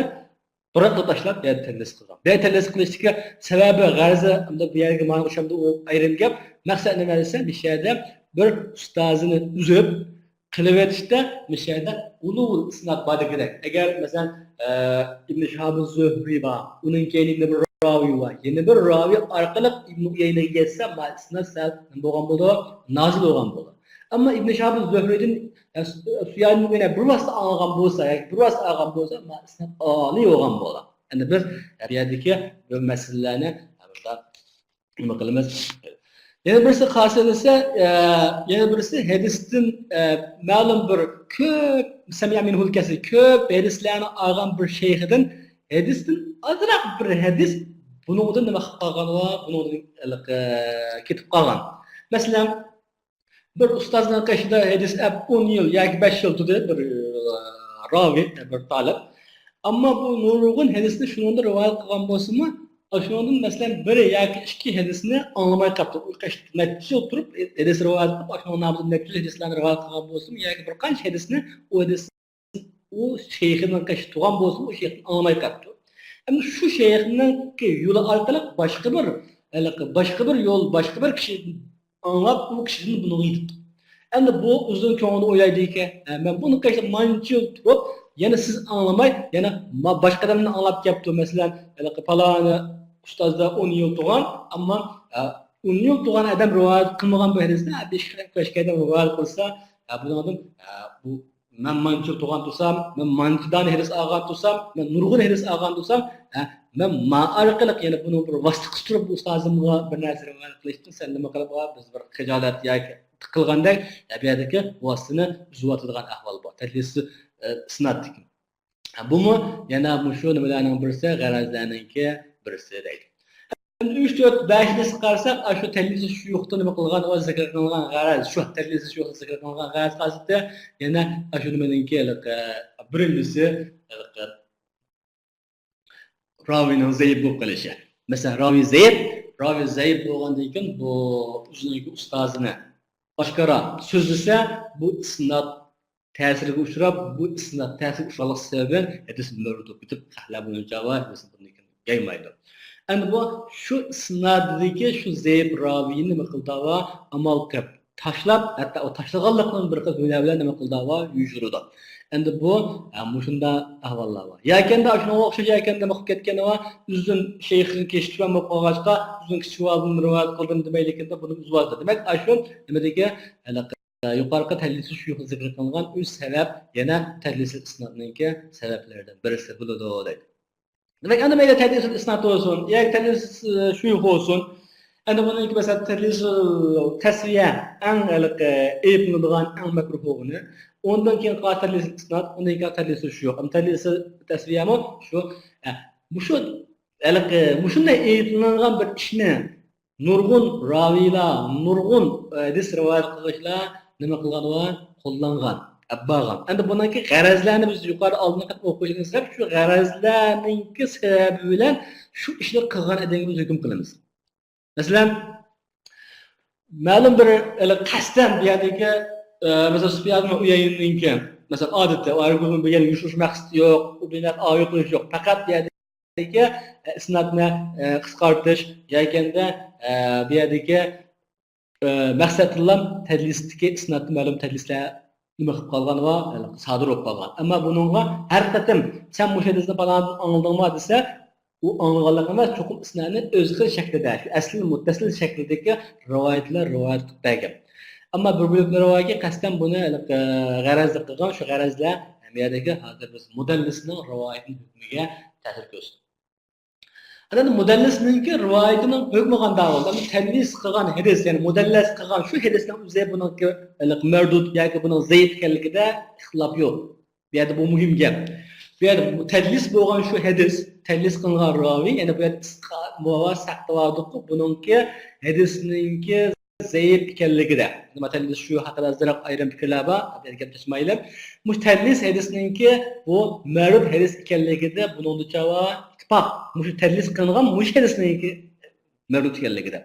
bırakıp tashlab bu yerda tadlis qilgan. Bu yerda tadlis qilishga sababi g'arzi unda bu yerga mana o'shanda u ayrim gap. Maqsad nima desa, bu yerda bir ustozini uzib qilib etishda bu yerda ulug' isnod bor kerak. Agar masalan Ibn Shihab az-Zuhri va uning keyinida bir ravi var. Yeni bir ravi orqali İbn Uyaynaga yetsa, isnod sal bo'lgan bo'ldi, nozil bo'lgan bo'ldi. Ammo Ibn Shihab az-Zuhridan Sufyan ibn Uyayna bir vosita olgan bo'lsa, yoki bir vosita olgan bo'lsa, isnod oliy bo'lgan bo'ldi. Endi biz bu yerdagi bu masalalarni burada nima qilamiz? Yana birisi xosiyat esa, yana birisi hadisdan ma'lum bir ko'p samiya minhul kasi ko'p hadislarni olgan bir shayxidan hadisdan azroq bir hadis buningdan nima qilib qolgan va buningdan ketib qolgan. Masalan, bir ustozning qoshida hadis 10 yil yoki 5 yil turdi bir ravi, bir talab. Ammo bu nurg'un hadisni shuningda rivoyat qilgan bo'lsa-mu, shuningdan masalan bir yoki ikki hadisni anglamay qolibdi. U qashda o'tirib hadis rivoyat qilib, shuningdan nabzin natijo hadislarni rivoyat qilgan bo'lsa-mu, yoki bir qancha hadisni u hadis u shayxining qashda turgan bo'lsa-mu, u shayxni anglamay qolibdi. Ama şu şeyhinin yolu orqali başka bir yol, başka bir kişi anlap bu kişinin bunu yetdi. Endi bu uzun ko'ngli o'ylaydiki, men buni qancha manchi turib, yana siz anlamay, yana başka adamdan anlab kelibdi. Masalan, paloni ustozda 10 yil turgan, ammo 10 yil turgan adam rivoyat qilmagan bu hadisni 5 adam rivoyat qilsa, bu odam bu men manchi turgan tursam, men manchidan hadis olgan tursam, men nurg'un hadis olgan tursam, men ma orqali yana buni bir vosita qilib bu ustozimga bir narsa rivoyat qilishdi. Sen nima qilib biz bir xijolat yoki qilgandek bu yerdagi vositani uzayotadigan ahvol bor. Tadlisi isnodniki. Bumi yana shu nimalarning birisi, g'arazlarninki birisi deydi. 3 4 5 ni chiqarsak, shu tadlisi shu yo'qda nima qilgan va zikr qilingan g'araz, shu tadlisi shu yo'qda zikr qilingan g'araz qasdi yana shu nimaninki birinchisi ravinin zayib bo'lib qolishi. Masalan, ravi zayib bo'lgandan keyin bu o'zining ustozini oshkora so'zlasa, bu isnod ta'siriga uchrab, bu isnod ta'sir uchraliq sababin hadis mavjud bitib, ahla buni javob buniki gelmaydi. Endi bu shu isnoddagi shu zayib ravini nima qildi va amal qilib tashlab, hatto o tashlaganlikning bir qismi bilan nima qildi va yurdi. Endi bu shunda ahvollar bor. Yakanda shunga o'xshash yakanda qilib ketgan va uzun shayxning keshitgan qog'ozga uzun kichik rivoyat qildim demaylikda buni uzvadi. Demak, shu nimadagi yuqorqi tadlis shu zikr qilingan uch sabab yana tadlis isnodningki sabablaridan birisi bo'ladi deydi. Demak, endi mayli tadlis isnod bo'lsin, yoki tadlis shuyux bo'lsin. Endi buningki masalan tadlis tasviya eng aybladigan eng makruh bo'lgani. Ondan keyin tadlis isnod, undan keyin tadlis shuyux. Tadlis tasviyami shu shunday aybladigan bir ishni nurg'un raviylar, nurg'un hadis rivoyat qilishlar nima qilgan va qo'llangan, abbagan. Endi buningki g'arazlarni biz yuqori oldin qilib o'qishimiz sabab shu g'arazlarningki sababi bilan shu ishni qilgan odamga biz hukm qilamiz. Masalan, ma'lum bir qasddan bu yerdagi masalan Sufyan ibn Uyaynaninki masalan odatda argument bo'lgan yushish maqsadi yo'q, u bilan oyat qilish yo'q. Faqat bu yerdagi isnodni qisqartirish yaganda bu yerdagi maqsadlar tadlisdagi isnodni ma'lum tadlislar nima qilib qolgan va sodir bo'lib qolgan. Ammo buningga har qatim sen bu hadisni falan anladingmi desa, u anlaganlik emas, cho'qim isnodni o'z xil shaklida, shu asli muttasil shaklidagi rivoyatlar rivoyat qilib bergan. Ammo bir bo'laklar rivoyatga qasddan buni g'arazli qilgan, shu g'arazlar bu yerdagi hozir biz mudallisning rivoyatining hukmiga ta'sir ko'rsatdi. Endi mudallisninki rivoyatining hukmi qanday bo'ldi? Tadlis qilgan hadis, ya'ni mudallis qilgan shu hadisning o'zi buningki mardud yoki buning zaif ekanligida ixtilof yo'q. Bu yerda bu muhim gap. Bu yerda tadlis bo'lgan shu hadis, tadlis qilgan ravi, ya'ni bu yerda muvaffaq saqladik, buningki hadisninki zaif ekanligida. Nima tadlis shu haqida ziroq ayrim fikrlar bor, bergan tashmaylar. Bu tadlis hadisninki bu ma'ruf hadis ekanligida buningda javob ittifoq. Bu tadlis qilgan mush hadisninki ma'ruf ekanligida.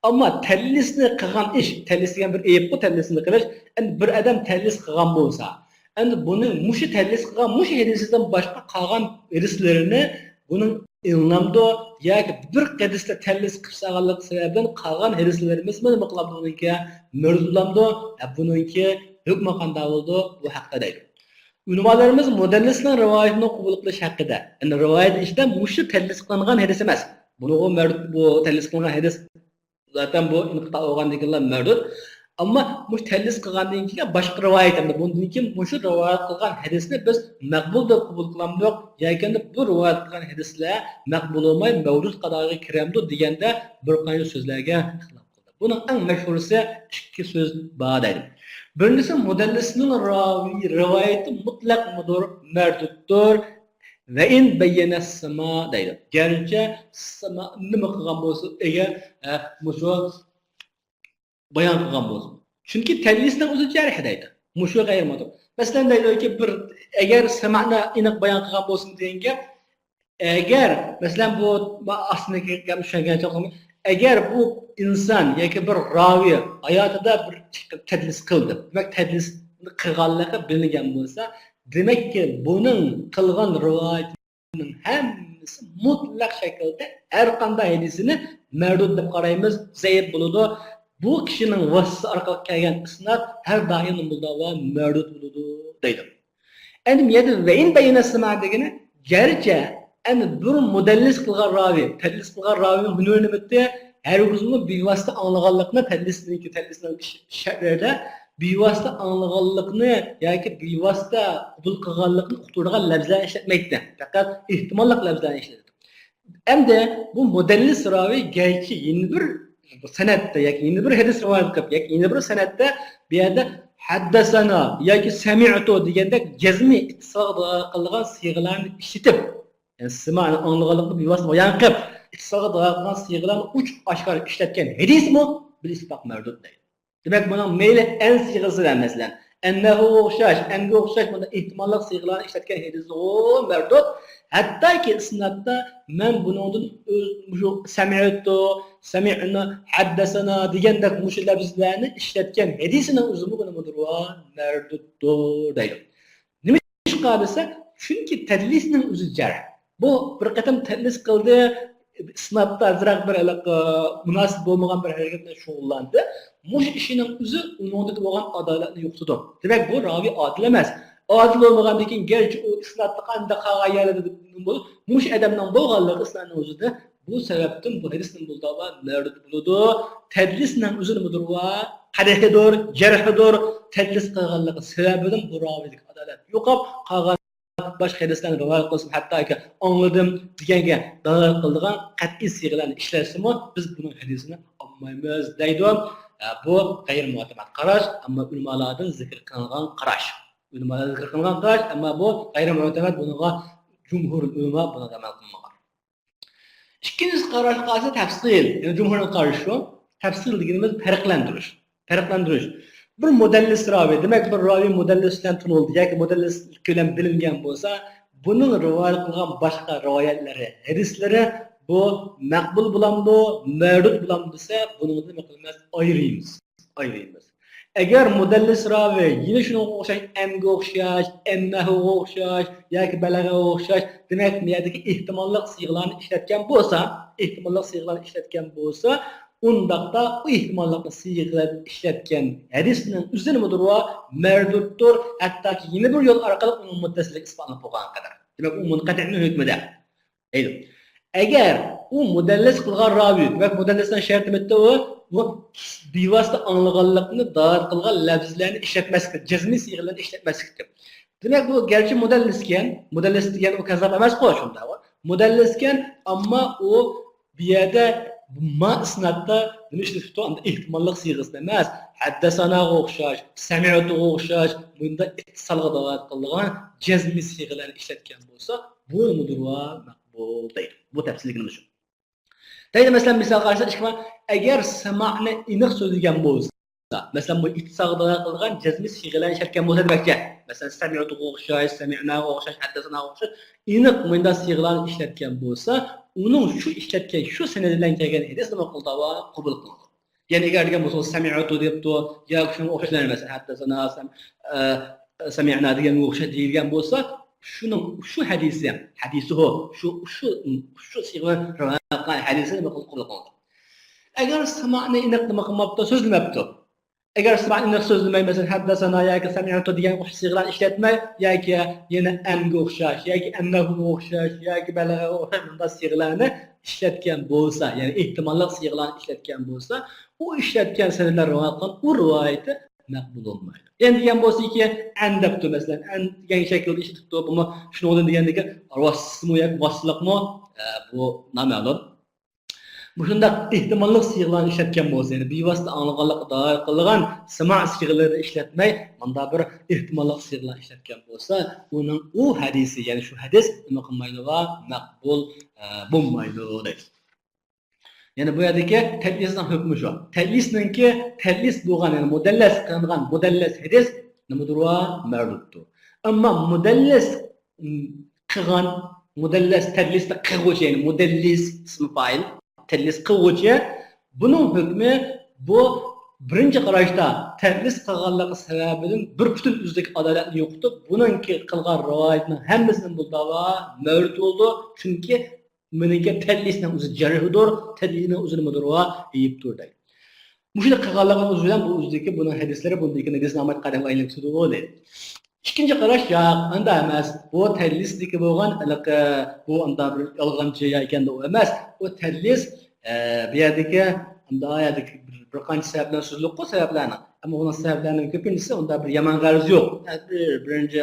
Ammo tadlisni qilgan ish, tadlis degan bir ayb bu, tadlisni qilish, endi bir odam tadlis qilgan bo'lsa, endi buni mushi tadlis qilgan mushi hadisdan boshqa qolgan hadislarini buning ilnamdo yoki bir hadisda tadlis qilib salganlik sababdan qolgan hadislarimiz nima qiladi buniki murdulamdo, buniki hukm qanday bo'ldi bu haqida deydi. Ulamolarimiz mudallisning rivoyatini qabul qilish haqida. Endi rivoyat ishda mushi tadlis qilingan hadis emas. Buni bu tadlis qilingan hadis zaten bu inqita olgandagilar mavjud. Ammo bu tadlis qilgandan keyin boshqa rivoyat hamda bundan keyin shu rivoyat qilgan hadisni biz maqbul deb qabul qilamiz yoki bu rivoyat qilgan hadislar maqbul bo'lmay mavjud qatoriga kiramdi deganda bir qancha so'zlarga ixtilof qildi. Buning eng mashhurisi ikki so'z bor deydi. Birinchisi mudallisning rivoyati mutlaq mudur marduddir ve in beyyene sama deydi. Gerçi sama nima qilgan bo'lsa, agar mushu bayon qilgan bo'lsa. Chunki tadlisning o'zi jarh deydi. Mushu g'ayrimadur. Masalan deydi-ki, bir agar sama'ni aniq bayon qilgan bo'lsin degan gap, agar masalan bu aslida gap tushungancha agar bu inson yoki bir ravi hayotida bir tadlis qildi, demak tadlisni qilganligi bilingan bo'lsa, demakki buning qilgan rivoyatining hammasi mutlaq shaklda har qanday hadisini mardud deb qaraymiz, zaif bo'ladi. Bu kishining vassi orqali kelgan isnod har doim muldava mardud bo'ladi deydi. Endi bu yerda veyn bayinasima degani garchi endi bir mudallis qilgan ravi, tadlis qilgan ravining hunurini bitdi, har o'zini bevosita anglaganlikni tadlisning shartlarida bevosita anglaganlikni yoki bevosita qabul qilganlikni uqtirgan labzlar ishlatmaydi. Faqat ehtimollik labzlarni ishlatadi. Endi bu mudallis ravi garchi yeni bir sanatda yoki yeni bir hadis rivoyat qilib yoki yeni bir sanatda bu yerda haddasana yoki sami'tu deganda jazmi ittisoq qilgan siyg'alarni ishlatib, yani simani anglaganlikni bevosita bayon qilib ittisoq qilgan siyg'alarni uch oshkor ishlatgan hadismi bil isbaq mardud deydi. Demak buni mayli en siyg'asidan masalan annahu o'xshash, anga o'xshash bunda ehtimolli siyg'alarni ishlatgan hadis o mardud. Hattoki isnodda men buningdan shu sami'tu, sami'na, haddasana degandek mushu labzlarni ishlatgan hadisining o'zini buni mudurva marduddir deydi. Nima ish qilsa? Chunki tadlisning o'zi jarh. Bu bir qatam tadlis qildi, isnodda azroq bir munosib bo'lmagan bir harakat bilan shug'ullandi. Mush ishining o'zi uningda bo'lgan adolatni yo'qotadi. Demak bu ravi odil emas. Adil olmagandan keyin garchi u isnodda qanday qolgan yerida mush odamning bo'lganligi isnodning o'zida bu sababdan bu hadisning muldava mardud bo'ladi. Tadlisning o'zini mudurva qadahidir, jarhidir, tadlis qilganligi sababidan bu ravilik adolat yo'qib qolgan boshqa hadislarni rivoyat qilsin, hattoki angladim deganga dalil qilgan qat'iy siyg'alarni ishlatsimi biz buning hadisini olmaymiz deydi. Bu g'ayr mu'tamad qarash, ammo ulamolardan zikr qilingan qarash. Ulamolar zikr qilingan qarash, ammo bu g'ayr mu'tamad, bunga jumhur ulamo bunga amal qilmagan. İkinci qarash qasi tafsil, yani jumhurning qarashi, tafsil deganimiz farqlantirish. Farqlantirish. Bir mudallis ravi, demak bir ravi mudallisdan tunildi yoki mudallis bilan bilingan bo'lsa, buning rivoyat qilgan boshqa rivoyatlari, hadislari bu maqbul bo'lamdi, mardud bo'lamdi desa, buni nima qilamiz? Ayiramiz. Agar mudallis ravi yine shunga o'xshash, amga o'xshash, annahu o'xshash yoki balag'a o'xshash, demak bu yerdagi ehtimolli siyg'alarni ishlatgan bo'lsa, undaqda u ehtimolli siyg'alar ishlatgan hadisning o'zini mudurva marduddir, hattoki yeni bir yo'l orqali uning muttasillik isbotlanib bo'lgan qadar. Demak u munqati'ning hukmida. Aydi. Agar u mudallis qilgan ravi, demak mudallisdan sharti bitta bu bevosita anglaganlikni dalil qilgan labzlarni ishlatmaslik, jazmiy siyg'alarni ishlatmaslik. Demak bu garchi mudallis degan u kazzab emas qo'y shunda. Mudalliskan, ammo u bu yerda ma isnatda nima ishlatibdi? Unda ehtimollik siyg'asida emas, haddasanaga o'xshash, sami'atuga o'xshash, bunda ittisolga da'vat qilgan jazmi siyg'alarni ishlatgan bo'lsa, bu mudurva maqbul deydi. Bu tafsilligini shu. Deydi masalan misol qarashsa, agar sama'ni aniq so'zlagan bo'lsa, masalan bu ittisolga da'vat qilgan jazmi siyg'alarni ishlatgan bo'lsa demakki, masalan sami'atuga o'xshash, sami'naga o'xshash, haddasanaga o'xshash aniq bunda siyg'alarni ishlatgan bo'lsa, uning shu ishlatgan shu sanad bilan kelgan hadis nima qildi va qabul qildi. Ya'ni agar degan bo'lsa sami'atu debdi yoki shunga o'xshash masalan haddasana sami'na degan o'xshash deyilgan bo'lsa, shu hadisi shu siyg'a hadisi nima qilib qabul qildi. Agar sama'ni aniq nima qilmabdi, so'zlamabdi. Agar sama'ni aniq so'zlamay masalan haddasana yoki sami'atu degan o'xshash siyg'alarni ishlatmay yoki yana anga o'xshash yoki annahu o'xshash yoki balag'a o'xshash bunday siyg'alarni ishlatgan bo'lsa, ya'ni ehtimolli siyg'alarni ishlatgan bo'lsa, u ishlatgan sanadlar rivoyat qilgan u rivoyati maqbul bo'lmaydi. Endi degan bo'lsa-ki, an debdi masalan, an degan shaklda ishlatibdi, buni shuni degandagi vasfmi yoki vasfliqmi bu noma'lum. Bu shundaq ehtimolli siyg'alarni ishlatgan bo'lsa, ya'ni bevosita anglaganlikqa doir qilgan sima siyg'alarini ishlatmay, bunda bir ehtimolli siyg'alarni ishlatgan bo'lsa, uning u hadisi, ya'ni shu hadis nima qilmaydi va maqbul bo'lmaydi deydi. Ya'ni bu yerdagi tadlisning hukmi shu. Tadlis bo'lgan, ya'ni mudallas qilingan mudallas hadis nimadir va marduddir. Ammo mudallas qilgan mudallas tadlisda qiluvchi, ya'ni mudallis ismi fa'il tadlis qiluvchi, buning hukmi bu birinchi qarashda tadlis qilganligi sababidan bir butun o'zidagi adolatni yo'qotib, buningki qilgan rivoyatning hammasini bu da'vo mardud bo'ldi, chunki meningki tadlisning o'zi jarihdir, tadlisning o'zi nimadir va ayibdir deydi. Mushunda qilganligi o'zi bilan bu o'zidagi buning hadislari bundagi hadis namat qadam aylanib turadi deydi. İkinci qarash yo'q, unda emas. Bu tadlisdagi bo'lgan bu unda bir yolg'onchi ekan u emas. Bu tadlis bu yerdagi unda oyatdagi bir qancha sabablar so'zliq qo'y sabablarni. Ammo uning sabablarining ko'pinchisi unda bir yomon g'araz yo'q. Birinchi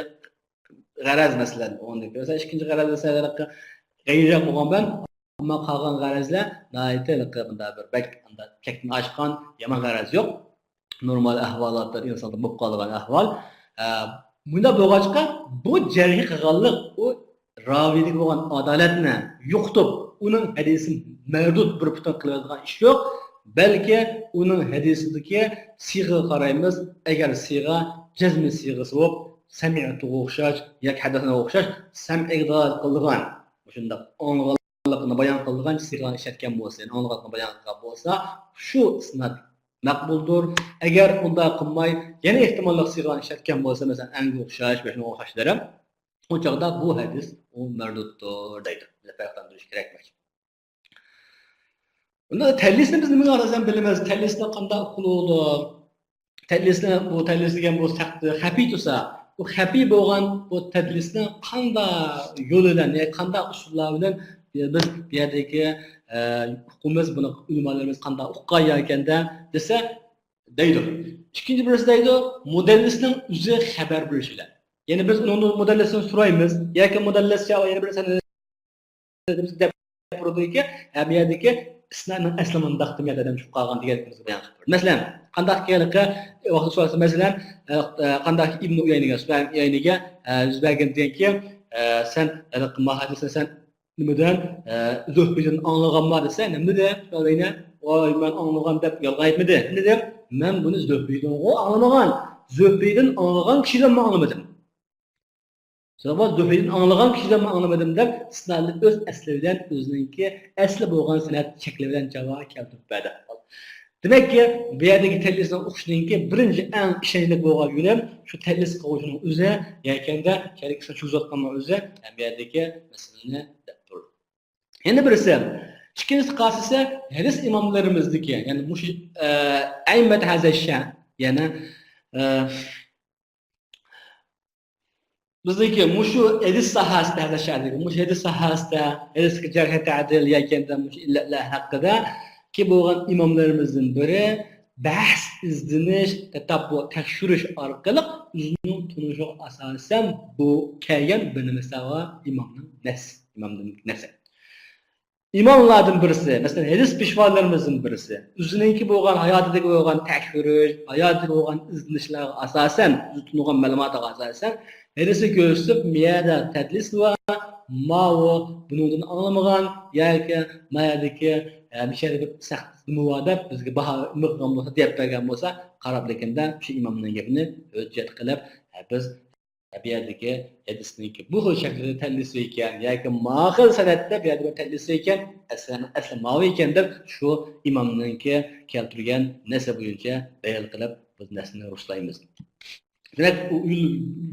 g'araz masalan, unda bo'lsa ikkinchi g'araz esa g'ayra bo'lgan, ammo qolgan g'arazlar noyatda bunda bir bak unda chekni oshgan yomon g'araz yo'q. Normal ahvolotda insonda bo'lib qolgan ahvol. Bunda bo'lg'achqa bu jarih qilganlik u raviylik bo'lgan adolatni yo'qotib, uning hadisini mardud bir butun qiladigan ish yo'q, balki uning hadisidagi siyg'a qaraymiz. Agar siyg'a jazmi siyg'asi bo'lib, sami'atuga o'xshash yoki hadasana o'xshash sam'iga qilgan, shunda ong'allikni bayon qilgan siyg'ani ishlatgan bo'lsa, ya'ni ong'allikni bayon qilgan bo'lsa, shu isnat maqbuldir. Agar unda qilmay, yana ehtimolli siyg'ani ishlatgan bo'lsa, masalan, anga o'xshash va shunga o'xshashlari, o chaqda bu hadis u marduddir deydi. Biz farqlantirish kerakmas. Unda tadlisni biz nima asosan bilamiz? Tadlisni qanday qiladi? Tadlisni bu tadlis degan bu xafiy tursa, bu xafiy bo'lgan bu tadlisni qanday yo'l bilan, ya'ni qanday usullar bilan biz bu yerdagi hukumimiz buni ulamolarimiz qanday uqqan ekanda desa deydi. İkinci birisi deydi, mudallisning o'zi xabar berishilar. Ya'ni biz uni mudallisini so'raymiz, yoki mudallischa yana bir sanada deb buradagi bu yerdagi isnadning asli mundaq demaydan chiqib qolgan deganimizni bayon qilib. Masalan, qanday kelqa vaqt so'rasa, masalan, qanday Ibn Uyayniga yuzbagan deganki, sen hadisni sen nimadan Zuhbiydan anglaganma desa, nima deb so'rayna, "Voy, men anglagan" deb yolg'on aytmadi. Nima deb? Men buni Zuhbiydan anglamagan. Zuhbiydan anglagan kishidan anglamadim. Sabah Zuhbiydan anglagan kishidan anglamadim deb isnadni o'z asli bilan o'zininki asli bo'lgan sanad shakli bilan javob keltirib berdi. Demakki, bu yerdagi tadlisni o'qishninki birinchi eng ishonchli bo'lgan yo'li shu tadlis qilishning o'zi, yakanda shariksa shu zotning o'zi bu yerdagi masalani turdi. Endi birisi, ikkinchisi qasisi hadis imomlarimizniki, ya'ni mush aymat hazasha, ya'ni bizdeki mushu hadis sahasida hazashadik. Mush hadis sahasida hadisga jarh ta'dil yakanda mush illatlar haqida ki bo'lgan imomlarimizdan biri bahs izdinish, tatabbu tekshirish orqali o'zining tunishiga asosan bu kelgan bir misol imomning nas. imomlardan birisi, masalan, hadis peshvolarimizdan birisi, o'zininki bo'lgan hayotidagi bo'lgan takfirish, hayotidagi bo'lgan izlanishlarga asosan, tutilgan ma'lumotlarga asosan, hadisni ko'rsatib, miyada tadlis va ma'vo bundan anglamagan yoki mayadagi bir muvodab bizga baho qilgan bo'lsa, deb bergan bo'lsa, qarab lekanda shu imomning gapini hujjat qilib, biz tabiatdagi hadisniki bu xil shaklda tadlis ekan yoki ma'qul sanatda bu yerda tadlis ekan asli ma'vi ekan deb shu imomninki keltirgan narsa bo'yicha bayon qilib biz narsani ruslaymiz. Demak, u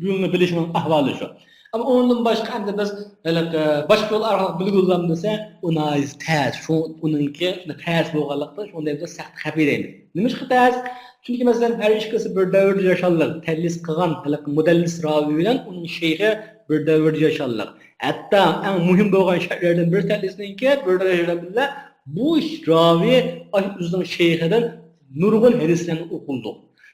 yo'lni bilishning ahvoli shu. Ama ondan başka hem de biz başka yol arqali bilgizlam desa, unay tez, şu onunki tez bo'lganlikda shunday bir saqt xabiraymiz. Nima ish tez? Chunki masalan har ikkisi bir davrda yashallar, tadlis qilgan mudallis ravi bilan uning shayxi bir davrda yashallar. Hatta eng muhim bo'lgan shartlardan biri tadlisniki bir davrda bu ravi o'zining shayxidan nurg'un hadislarni o'qildi.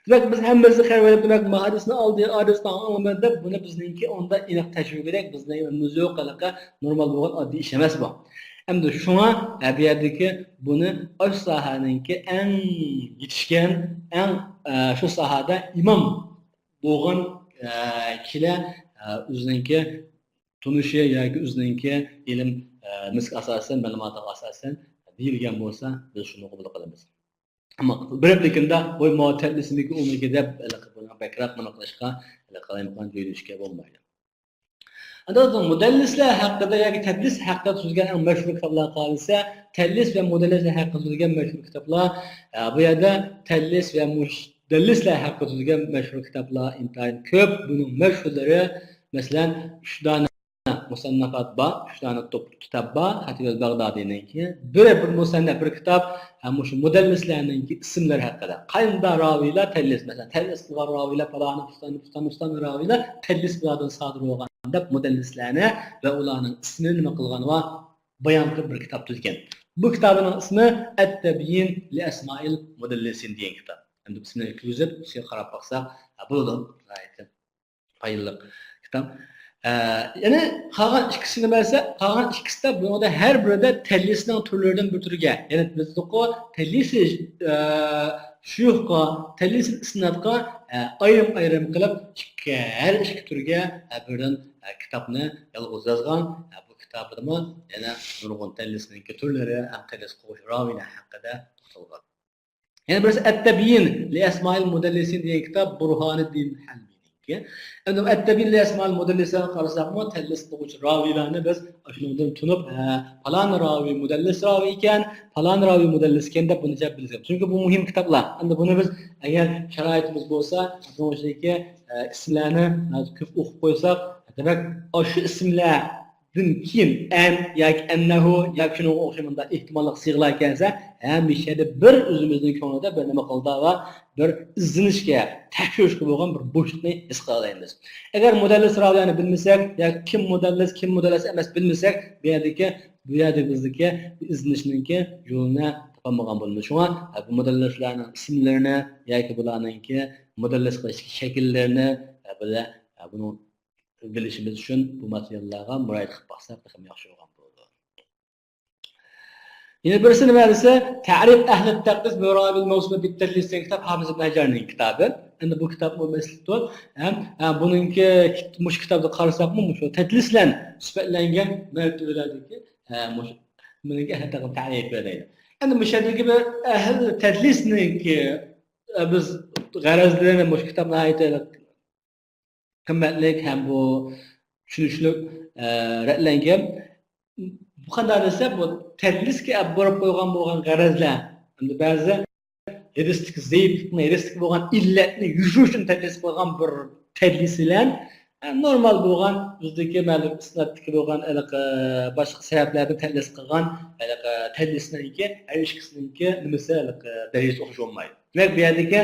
Demek biz hemmesi xervelip demek mahadisini aldığı adresini anlamında bunu bizninki onda inek tecrübe ederek bizden önümüz yok alaka normal olan adli işlemez bu. Hem de şuna bir yerdeki bunu o sahanınki en yetişken en şu sahada imam doğan kile üzerinki tunuşuya ya ki üzerinki ilim misk asasen malumata asasen değilgen olsa biz şunu kabul edemeyiz. Ama birlikte bu muhatabesindeki umudaki de bekrat namaklaşka kalaymakan duyuluşke olmaydı. Ancak müdellisler hakkında ya ki tedlis hakkında tuzgan en meşhur kitaplar kalırsa tedlis ve müdellisler hakkında tuzgan meşhur kitaplar bu yerde tedlis ve müdellisler hakkında tuzgan meşhur kitaplar intihar köp bunun meşhurları mesela şu tane musannafat var, şu tane toplu kitap var, Hatib el-Baghdadi'ninki. Bir musannaf bir kitap, şu müdellislerninki isimler hakkında. Qayında raviler tedlis mesela, tedlis kılan raviler falan, ustan raviler tedlis kıladın sadır olğanda müdellislerine ve ulanın ismini nima qilgan va bayon qilib bir kitap tuzgan. Bu kitabın ismi Et-Tebyin li Esmail Müdellisin degan kitap. Endi ismini yozib, şey qarab baqsaq, bo'ldi. Gayet hayırlı kitap. Yani kalan ikisini verse, kalan ikisi de burada her birinde tellisinin türlerden bir türüge. Yani biz de o tellisi şuyuqa, tellisi isnadqa ayrım kılıp her iki türüge birden kitabını yalğız yazgan. Bu kitabını yani nurgun tellisinin türleri hem tellis qo'sh ravina hakkında tutilgan. Yani birisi Et-Tebyin li Esmail Müdellisin diye kitap Burhanuddin Halbi. Endi Et-Tebyin Esmal müdellisler qarasaqmi tadlis qiluvchi ravilarni biz shundan tunib falan ravi müdellis ravi ekan, falan ravi müdellis ekan deb buni jab bilamiz. Chunki bu muhim kitoblar. Endi buni biz agar sharoitimiz bo'lsa, o'shadagi ismlarni ko'p o'qib qo'ysak, demak, shu ismlardan keyin an yoki annahu yoki shunga o'xshamanda ehtimolli siyg'lar kelsa, hamisha bir o'zimizning ko'nglida bir nima qildi va bir izlanishga, tekshirishga bo'lgan bir bo'shliqni his qilaymiz. Agar mudallis raviyani bilmasak, yoki kim mudallis emas bilmasak, bu yerda bizniki izlanishningki yo'lini topolmagan bo'lamiz. Shunga bu mudallislarning ismlarini yoki bularningki mudallis qilish shakllarini buni bilishimiz uchun bu materiallarga murojaat qilib baqsak ham yaxshi bo'lgan bo'ladi. Yine birisi nima desa, Ta'rif ahli taqdis bi rabil mawsum bit tadlis degan kitap Hafiz ibn Hajarning kitobi. Endi bu kitob bo'lmaslikda ham buningki mush kitobda qarasaqmi, shu tadlislan sifatlangan martabalardagi buningki hatta ta'rif beradi. Endi mush yerdagi bir ahli tadlisniki biz g'arazlarni mush kitobda aytaylik. Qimmatlik ham bu tushunishlik ratlangan. Bu qanday desa, bu tadlisga olib borib qo'ygan bo'lgan g'arazlar. Endi ba'zi eristik zaiflikni, eristik bo'lgan illatni yushish uchun tadlis qilgan bir tadlislar normal bo'lgan bizdagi ma'lum isnatdagi bo'lgan boshqa sabablardan tadlis qilgan tadlisniki, har ikkisiniki nimasi darajasi o'xshash olmaydi. Demak, bu yerdagi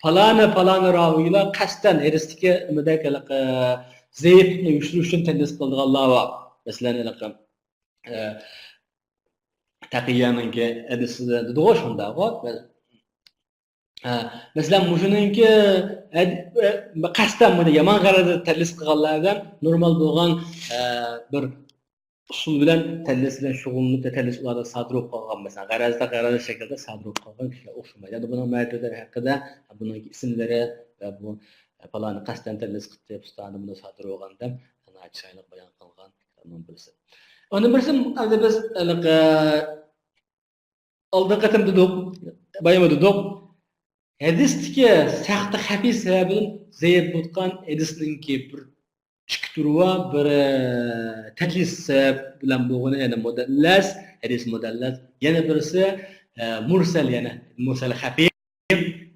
falana raviylar qasddan eristikka nimadagi zaiflikni yushish uchun tadlis qilganlar bor. Masalan, Taqiyyanınki edisida dedi shunda bor. Mesela muşununki qasddan buni yomon g'arazda tadlis qilganlardan normal bo'lgan bir usul bilan tadlis bilan shug'ullanib tadlis ularda sodir bo'lib qolgan masalan g'araz shaklda sodir bo'lib qolgan kishilar o'xshamaydi. Endi buning mavjudlari haqida buning ismlari va bu faloni qasddan tadlis qilib ustani buni sodir bo'lganda chiroyli bayon qilgan birisi. Onun birisi endi biz oldin qatim dedik, bayon dedik. Hadisdagi saxta xafiy sababidan zaif bo'lgan hadisninki bir çıkturwa bir tadlis bilan bo'lgani yana mudallas hadis mudallas yana birisi mursal yana mursal xafiy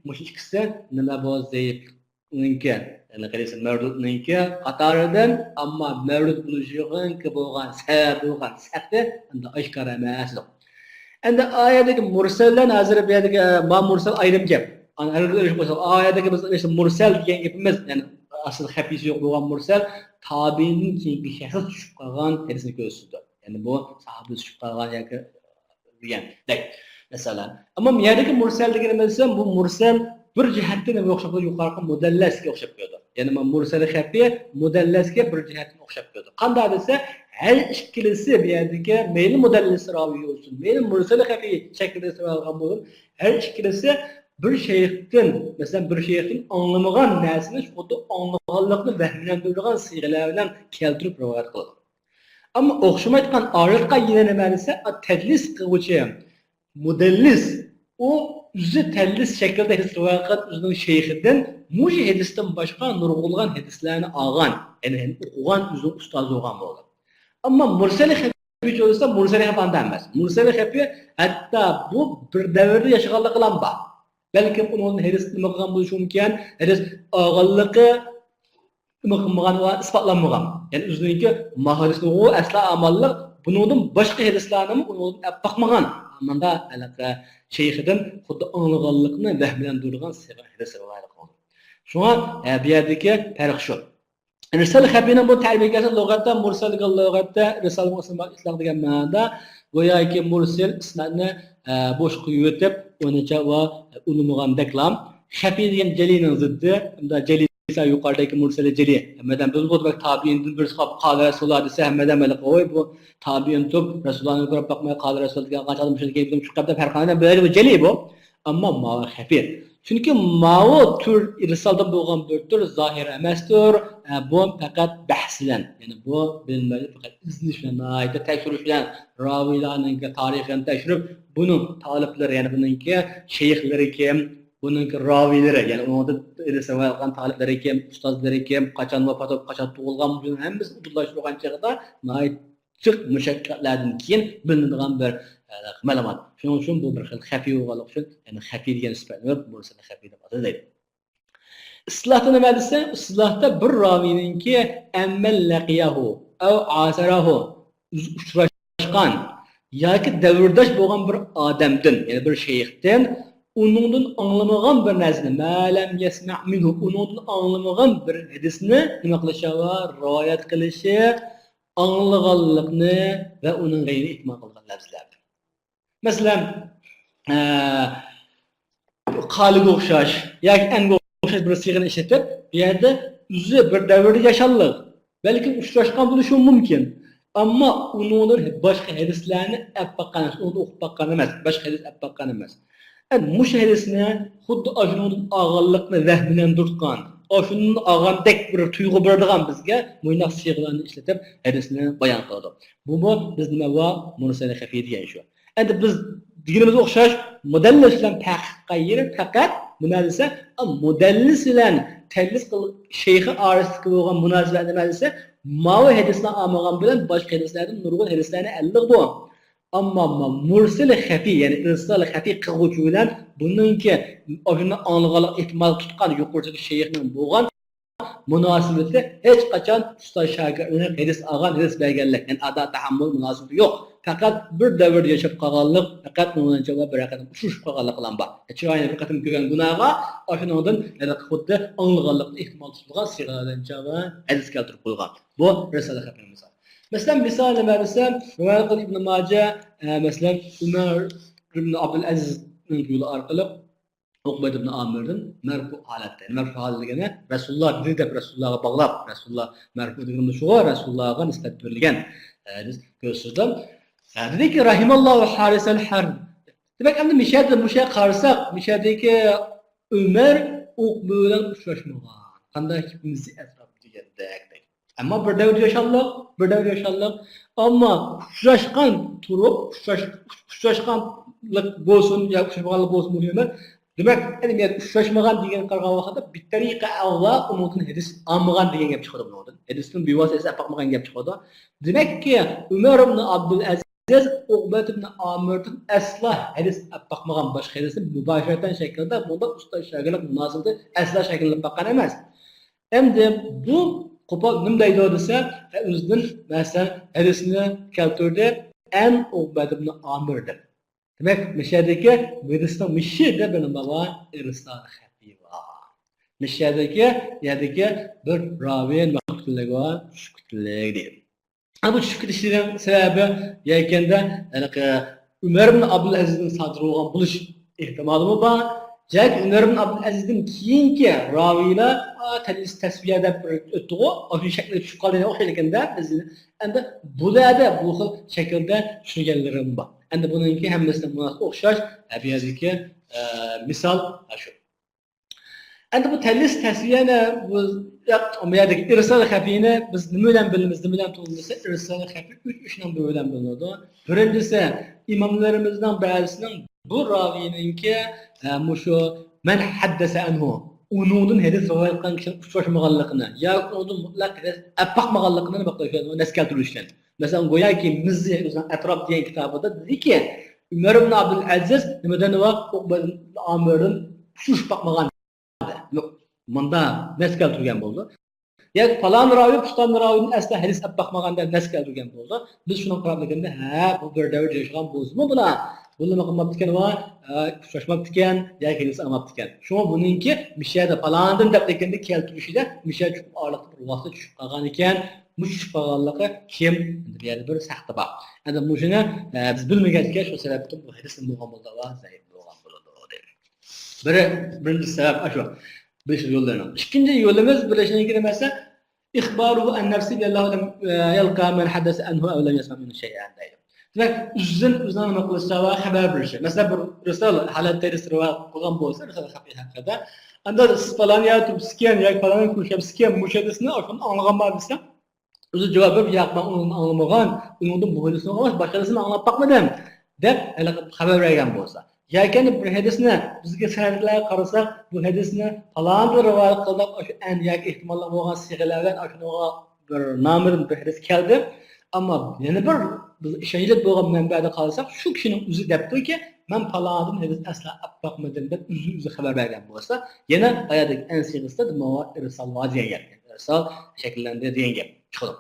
mush ikkisi nima bu zaifninki yani hadis mavdudninki qatoridan ammo mavdud bo'lishiga bo'lgan sabab bo'lgan saxta unda oshkor emas. Endi oyatdagi mursaldan hozir bu yerdagi ma mursal ayrim gap. Oyatdagi biz mursal degan gapimiz yani asıl xafisi yo'q bo'lgan mursal tabiinin keyingi shaxs tushib qolgan hadisni ko'rsatdi. Ya'ni bu sahoba tushib qolgan yoki degan. Masalan, ammo bu yerdagi mursal deganimiz bu mursal bir jihatdan o'xshab yuqorqi mudallasga o'xshab qo'yadi. Ya'ni mursal xafiy mudallasga bir jihatdan o'xshab qo'yadi. Qanday desa, her ikkilisi bu yerdagi mayli mudallas raviy bo'lsin, mayli mursal xafiy shaklida so'ralgan bo'lsin, her ikkilisi bir şeyhten, mesela bir şeyhten anlamagan narsani xuddi anlamaganlikni vahmlantirgan siyg'alar bilan keltirib rivoyat qiladi. Ammo o'xshamaydigan orqa yana nima desa, tadlis qiluvchi mudallis u o'zi tadlis shaklida rivoyat qilib o'zining sheyxidan mushi hadisdan boshqa nurg'ulgan hadislarni olgan, ya'ni o'qigan o'zi ustoz bo'lgan bo'ladi. Ammo mursal xafiy bo'lsa mursal xafiy emas. Mursal xafiy hatta bu bir davrda yashaganlik bilan bor. Belki onun hadis nima qilgan bo'lishi mumkin, hadis og'anligi nima qilmagan va isbotlanmagan. Ya'ni o'ziniki mahadisni u asla amallik bundan boshqa hadislarni undan baqmagan. Amanda alaqa sheyxidan xuddi anglaganlikni vahmlantirgan hadis rivoyat qildi. Shunga bu yerdagi farq shu. Risal xafiyning bu tarbiyasi lug'atda mursal degan lug'atda risal isloq degan ma'noda go'yoki mursal isnadni bo'sh qo'yib o'tib o'nicha va ulug'an deklam xafiy degan jalining ziddi unda jali esa yuqoridagi mursal jali hammadan biz bu tabiindan bir qala rasululloh desa hammadan mana qo'y bu tabiin tub rasulullohni ko'rib boqmay qala rasul degan qancha mushrik kelib chiqibda farqlanadi bu jali bu ammo ma xafiy çünkü ma'u tür irsalda bo'lgan bir tür zohir emasdir. Bu faqat bahs bilan, ya'ni bu bilmaydi faqat iznish bilan, ayta tekshirish bilan, raviylarning tarixini tekshirib, buning taliblari, ya'ni buningki sheyxlari kim, buningki raviylari, ya'ni unda risolat qilgan taliblari kim, ustozlari kim, qachon vafot etib, qachon tug'ilgan, buni hammasi udulashtirgan chog'da chiq mushaqqatlardan keyin bilinadigan bir ma'lumot. Shuning uchun bu bir xil xafiy bo'lganlik uchun, ya'ni xafiy degan sifatni mursal xafiy deb ataydi. Islohda nima desa, islohda bir ravininki amman laqiyahu aw asarahu uchrashgan yoki davrdosh bo'lgan bir odamdan, ya'ni bir sheyxdan uningdan anglamagan bir narsani, ma'lam yasma' minhu, uningdan anglamagan bir hadisni nima qilishi va rivoyat qilishi anlaganlikni va uning g'ayri ihtimol qilgan lafzlar. Masalan, qaliga o'xshash yoki anga o'xshash bir siyg'ani ishlatib, bu yerda o'zi bir davrda yashanliq, balki uchrashgan bo'lishi mumkin. Ammo uning boshqa hadislarni olib baqqan, uni o'qib baqqan emas, boshqa hadis olib baqqan emas. Mush hadisni xuddi o'shuning og'anlikni vahmlantirgan, o'shuning og'andek bir tuyg'u beradigan bizga mo'ynoq siyg'alarni ishlatib hadisni bayon qiladi. Bu biz nima va mursal xafiy degan shu. Endi biz deganimiz o'xshash mudallis bilan taqiqqa yeri faqat nima desa, mudallis bilan tadlis qilib sheyxi orasidagi bo'lgan munosabat nima desa, mavi hadisni olmagan bilan boshqa hadislardan nurg'un hadislarni alliq bu. Ammo mursal xafiy, ya'ni irsal xafiy qiluvchi bilan buningki o'shuni anglaganlik ehtimol tutgan yuqoridagi sheyxning bo'lgan munosabati hech qachon ustoz shogirdni hadis olgan hadis berganlik, ya'ni ada tahammul munosabati yo'q. Faqat bir davrda yashab qolganlik, faqat bundan javob bir raqam ushib qolganlik bilan bor. Chiroyli bir qatim ko'rgan gunohga o'shundan xuddi anglaganlikni ehtimol tutilgan siyg'alardan javob hadis keltirib qo'ygan. Bu risala xafiy misol. Mesela misal nima desam, rivoyat ibn Majah, mesela Umar ibn Abdul Azizning yo'li orqali Uqbat ibn Amirdan marfu holatda, marfu holat degani Rasululloh deb Rasulullohga bog'lab, Rasululloh marfu degani shu, Rasulullohga nisbat berilgan hadis gösterdim. Dedi ki rahimallahu harisel harb. Demek endi müşe qarsak, müşedeki Ömer o'q bilan uchrashmagan. Qanday hepimizni etraf degandek. Ammo bir davr yaşallık. Ammo uchrashgan turib, uchrashganlik bo'lsin yoki uchrashmaganlik bo'lsin muhim. Demak, endi uchrashmagan degan qarag'an vaqtda bir tariqa avval umudin hadis olmagan degan gap chiqadi bundan. Hadisning bevosita topmagan gap chiqadi. Demakki, Umar ibn Abdul Aziz Uqbat ibn Amirdan asla hadis topmagan boshqa hadisni mubasharatan shaklda bunda usta shagird munosabati asla shaklda topgan emas. Endi bu qo'pol nim deydi desa, o'zidan masalan hadisni keltirdi an Uqbat ibn Amirdan. Demek Mişedeki Müdistan Mişede benim baba irsal hafiva. Mişedeki yerdeki bir ravin vakitliği var, şükürlüğü değil. Ama bu şükürlüğün sebebi yerkende Ömer ibn Abdülaziz'in sadrı olan buluş ihtimalı mı var? Jack Ömer ibn Abdülaziz'in kiyinki raviyle tedlis tesviyede öttüğü o şekilde düşüp kaldığını o şekilde endi bularda bu şekilde düşüncelerim var. Endi bununki hammasiga munosib o'xshash bu yerdagi misol shu. Endi bu tadlis tasviyani bu yerdagi irsal xafiyni biz nima bilan bilamiz, nima bilan to'g'rilasa irsal xafiy 3 bilan bilinadi. Birinchisi imomlarimizdan ba'zisining bu raviyninki mushu man haddasa anhu unudun hadis rivoyat qilgan kishi uchrashmaganligini yoki unudun mutlaq apaqmaganligini baqlaydi, nasgal turishgan. Mesela go'yoki Mizzi Atrof degan kitobida dediki, Umar ibn Abdul Aziz nimadan va Uqbat ibn Amirdan tush baqmagan dedi. Bunda nasgal turgan bo'ldi. Yoki falon raviy asla hadis baqmaganda nasgal turgan bo'ldi. Biz shuni qarabliganda, ha, bu bir davr yashagan bo'lsa-mu bular? Bunlar qilmabdi ekan va uchrashmabdi ekan, yoki hadis olmabdi ekan. Shunga buningki mishada falondan deb dekanda keltirishida misha chuqur orliq bir vaqt tushib qolgan ekan. Mush bağlılığı kim? Yani bir saxta bak. Yani muşuna biz bilmegəncə şu sebepten bu hadisin muğamılda var, zayıf muğamılda deyil. Birinci sebep şu. Beş yollarına. İkinci yolumuz birleşene girmezse ihbaruhu en nefsi billahu yalqa men haddasa anhu ev lem yasma min şey'an deyil. Demek üzden nokılsa ve haber bir şey. Mesela bir risal halat teris rivayet kılgan bolsa risal haqiqi haqqında anda falan ya tubskiyan ya falan kuşabskiyan muşadisini aşın anlamagan bilsa o'zi javob berib, "Yo'q, men uni anglamagan, uningdan bu hadisni emas, boshqasini anglab boqmadim" deb xabar bergan bo'lsa, yoki bir hadisni bizga sanadlarga qarasak, bu hadisni falon bir rivoyat qilib, o'sha an yoki ehtimollar bo'lgan siyg'alardan o'shanga bir nomirdan bir hadis keldi, ammo yana bir biz ishonchli bo'lgan manbada qolsak, shu kishining o'zi debdiki, "Men falondan hadis asla boqmadim" deb o'zi xabar bergan bo'lsa, yana oyatdagi an siyg'asida irsal degan gap, irsal shakllandi degan gap çıkalım.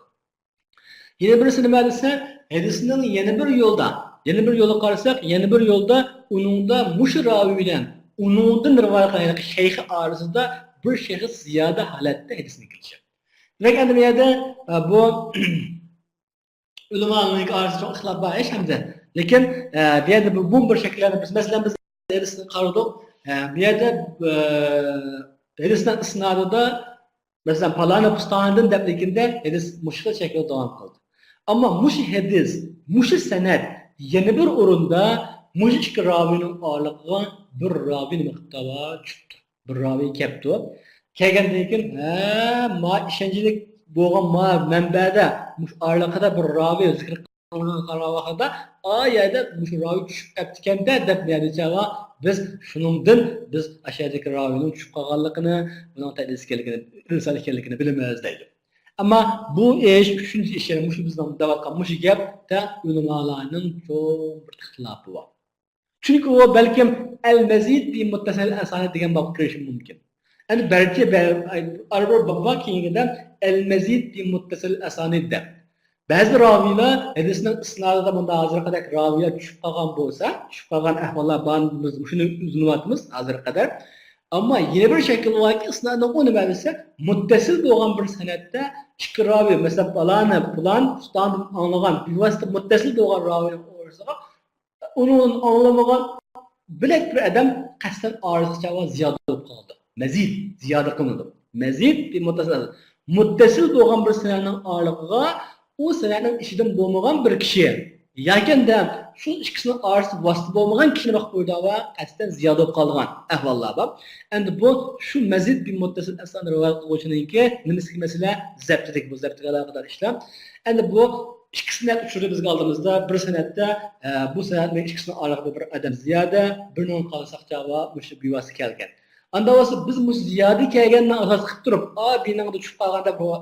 Yeni birisi nima desa, hadisning yeni bir yo'lda qarasak, yeni bir yo'lda uningda mush ravi bilan uningdan rivoyat qilgan shayx orasida bir shaxs ziyoda holatda hadisni kelishadi. Demak, endi bu yerda bu ulamoning orasida çok ixtilof bor hamda. Lekin bu yerda bu bir shakllarda biz masalan biz hadisni qaradik. Bu yerda hadisning isnodida mesela palana pustaneden deplikinde hadis muşkil şekilde devam kıldı. Ama muş hadis, muş senet yeni bir orunda muş iki ravinin ağırlığı bir ravin muhtava çıktı. Bir ravin kepti. Kelgendekin ma işencilik boğan ma menbede muş ağırlığı da bir ravin zikr kılınan karavakada ayada muş ravin düşüp eptikende deplikende ceva biz şunundan biz aşağıdaki ravinin düşüp kalganlıkını bunun tedriskelikini irsal ekanligini bilamiz deydi. Ama bu ish, uchinchi ishlar mush bizdan davat qilgan mush gapda ulamolarning cho'ng bir ixtilofi bor. Chunki u balkim al-mazid bi muttasil asanid degan bobga kirishi mumkin. Endi balki arabir bobga keyingidan al-mazid bi muttasil asanid deb. Ba'zi raviylar hadisning isnodida bunda hozir qadar raviylar tushib qolgan bo'lsa, tushib qolgan ahvollar bor, biz shuni uzunlayapmiz hozir qadar. Ama yeni bir şekil var ki ısnadında o ne bilse muttasil bo'lgan bir sanatda ikki ravi mesela falan ustadan anlagan bir vasıta muttasil bo'lgan ravi olsa onun anlamagan bilek bir adam qasdan ortiqcha va ziyoda bo'lib qoldi. Mazid ziyoda qilindi. Mazid bir muttasil bo'lgan bir sanatning orlig'iga o senatning ishidan bo'lmagan bir kishi yakında şu ikisini arası vasıta olmagan kişinin bak burada var kasten ziyade kalgan ahvallar var. Endi bu şu mezid bir muttasil aslan rivayet kılgıçının ki nimesi mesela zeptedik bu zeptedik kadar işlem. Endi bu ikisini uçurdu biz kaldığımızda bir senette bu senetle ikisini arasında bir adam ziyade birinin kalsak cevabı müştü bir vası kelgen. Anda olsa biz bu ziyade kelgenle asas kıp durup binin de çıkıp kalganda bu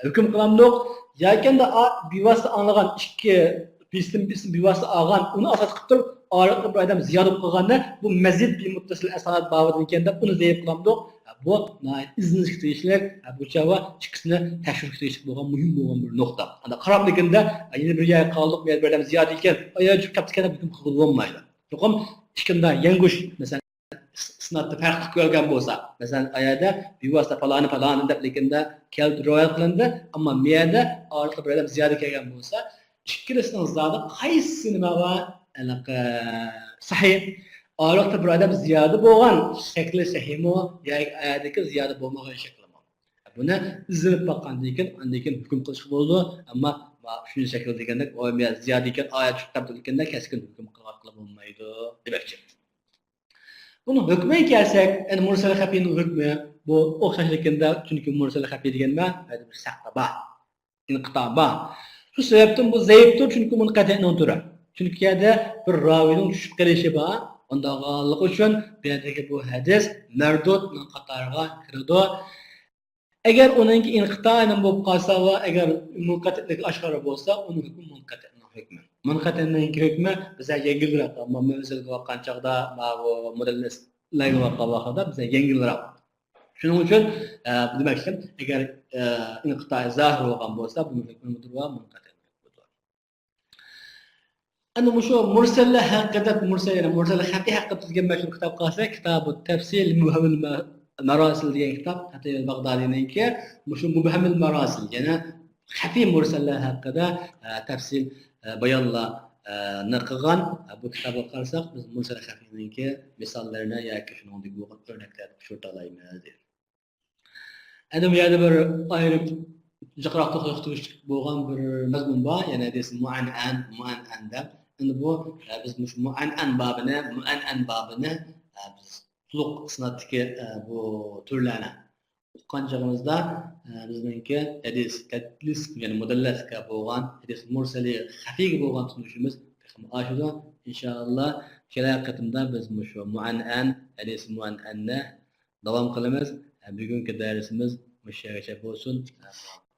hüküm kılamdık. Yaken de bir vası anlagan iki bizim bir vası ağan onu asas kıp durup ağırlıklı bir adam ziyade kılganda bu mezid bir muttasil aslan babından kende bunu zeyip kılamdık. Bu izinlik deyişler bu çava çıkısını təşvik deyişlik bolğan mühim bolğan bir nokta. Anda qaramligində yeni bir yer qaldıq, bir adam ziyade ekan, ayağı çıkıp taptıkanda bütün qılıb olmaydı. Yoxum işkində yanguş mesela sınavda farklı görgen bolsa, mesela ayada bir vasıta falan deplikində keldi royal qılındı, amma miyada ağırlıqlı bir adam ziyade kelgen bolsa, ikkilisinin zadı qaysini mava sahih ağırlıkta bir adam ziyade bolğan şekli sahimo ya ayadaki ziyade bolmagan şekli mi? Buna izlenip bakkandan keyin hüküm qilish bo'ldi, ammo shu şekilde deganda o ziyade ekan ayat tutab deganda keskin hüküm qilib bo'lmaydi demakchi. Bunu hükme gelsek, yani mursal xafiyning hükmü bu o'xshashligida, chunki mursal xafiy deganma, bir saqta bor, inqito bor. Shu sababdan bu zaifdir, chunki munqati'ning turi. Chunki yana bir raviyning tushib qolishi bor. Ondağanlık üçün bendeki bu hadis merdut qatarga kirdi. Eğer onunki inqita'nın bu qalsa ve eğer munqati'lik aşkara bolsa, onun hükmü munqati'ning hükmü. Munqati'ning hükmü bize yengilroq, amma mesela vaqan chaqda bu mudallislarga vaqada bize yengilroq. Shuning uchun demak ki eğer inqita' zahir bo'lgan bo'lsa, bunun hükmü mudur va munqati'. أنا مشو مرسل حقيقة مرسل خفي حقيقة تجمع شو كتاب قاسي كتاب التفسير مبهم المراسل دي كتاب حتى البغدادي نيكي مشو مبهم المراسل يعني خفي مرسل حقيقة تفسير بيان الله نقغان bu kitabı okursak biz mursal xafiyninki misallarına yoki shuningdek bu örnekler shu talaymiz. Endi bu yerda bir ayrim jiqroq to'xtatish bo'lgan bir mazmun bor, yana desin mu'an'an deb. Endi bu biz mu'an'an babini biz tuluq sanatdagi bu turlarni o'qiganchagimizda bizningki hadis tadlis ya'ni mudallasga bo'lgan hadis mursali xafiyga bo'lgan tushunishimiz ashula inshaalloh kelasi qatimda biz shu mu'an'an hadis mu'an'anni davom qilamiz. Bugungi darsimiz mushagacha bo'lsin.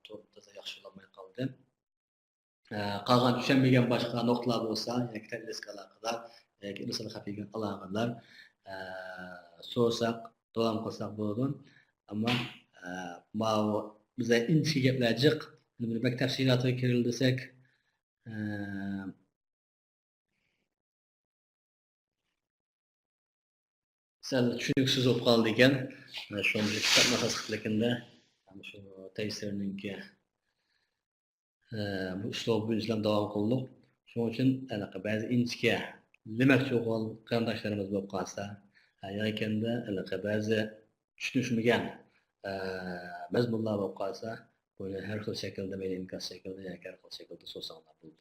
To'g'ri yaxshilamay qoldi. Qolgan tushunmagan boshqa nuqtalar bo'lsa, yoki tadlisga aloqador yoki mursal xafiyga aloqador so'rsak, davom qilsak bo'ladi. Ammo bize inchi gaplar jiq, bak tafsilotga kirilsak, sal tushuniksiz bo'lib qoldi ekan. Shu kitobni tasdiqlaganda shu taysirninki bu uslubi bilan davom qildik. Shuning uchun anaqa ba'zi inchga demoqchi bo'lgan qarindoshlarimiz bo'lib qolsa, yakanda anaqa ba'zi tushunishmagan mazmunlar bo'lib qolsa, buni har xil shaklda, men imkon shaklda yoki har xil shaklda so'zlanglar bo'ldi.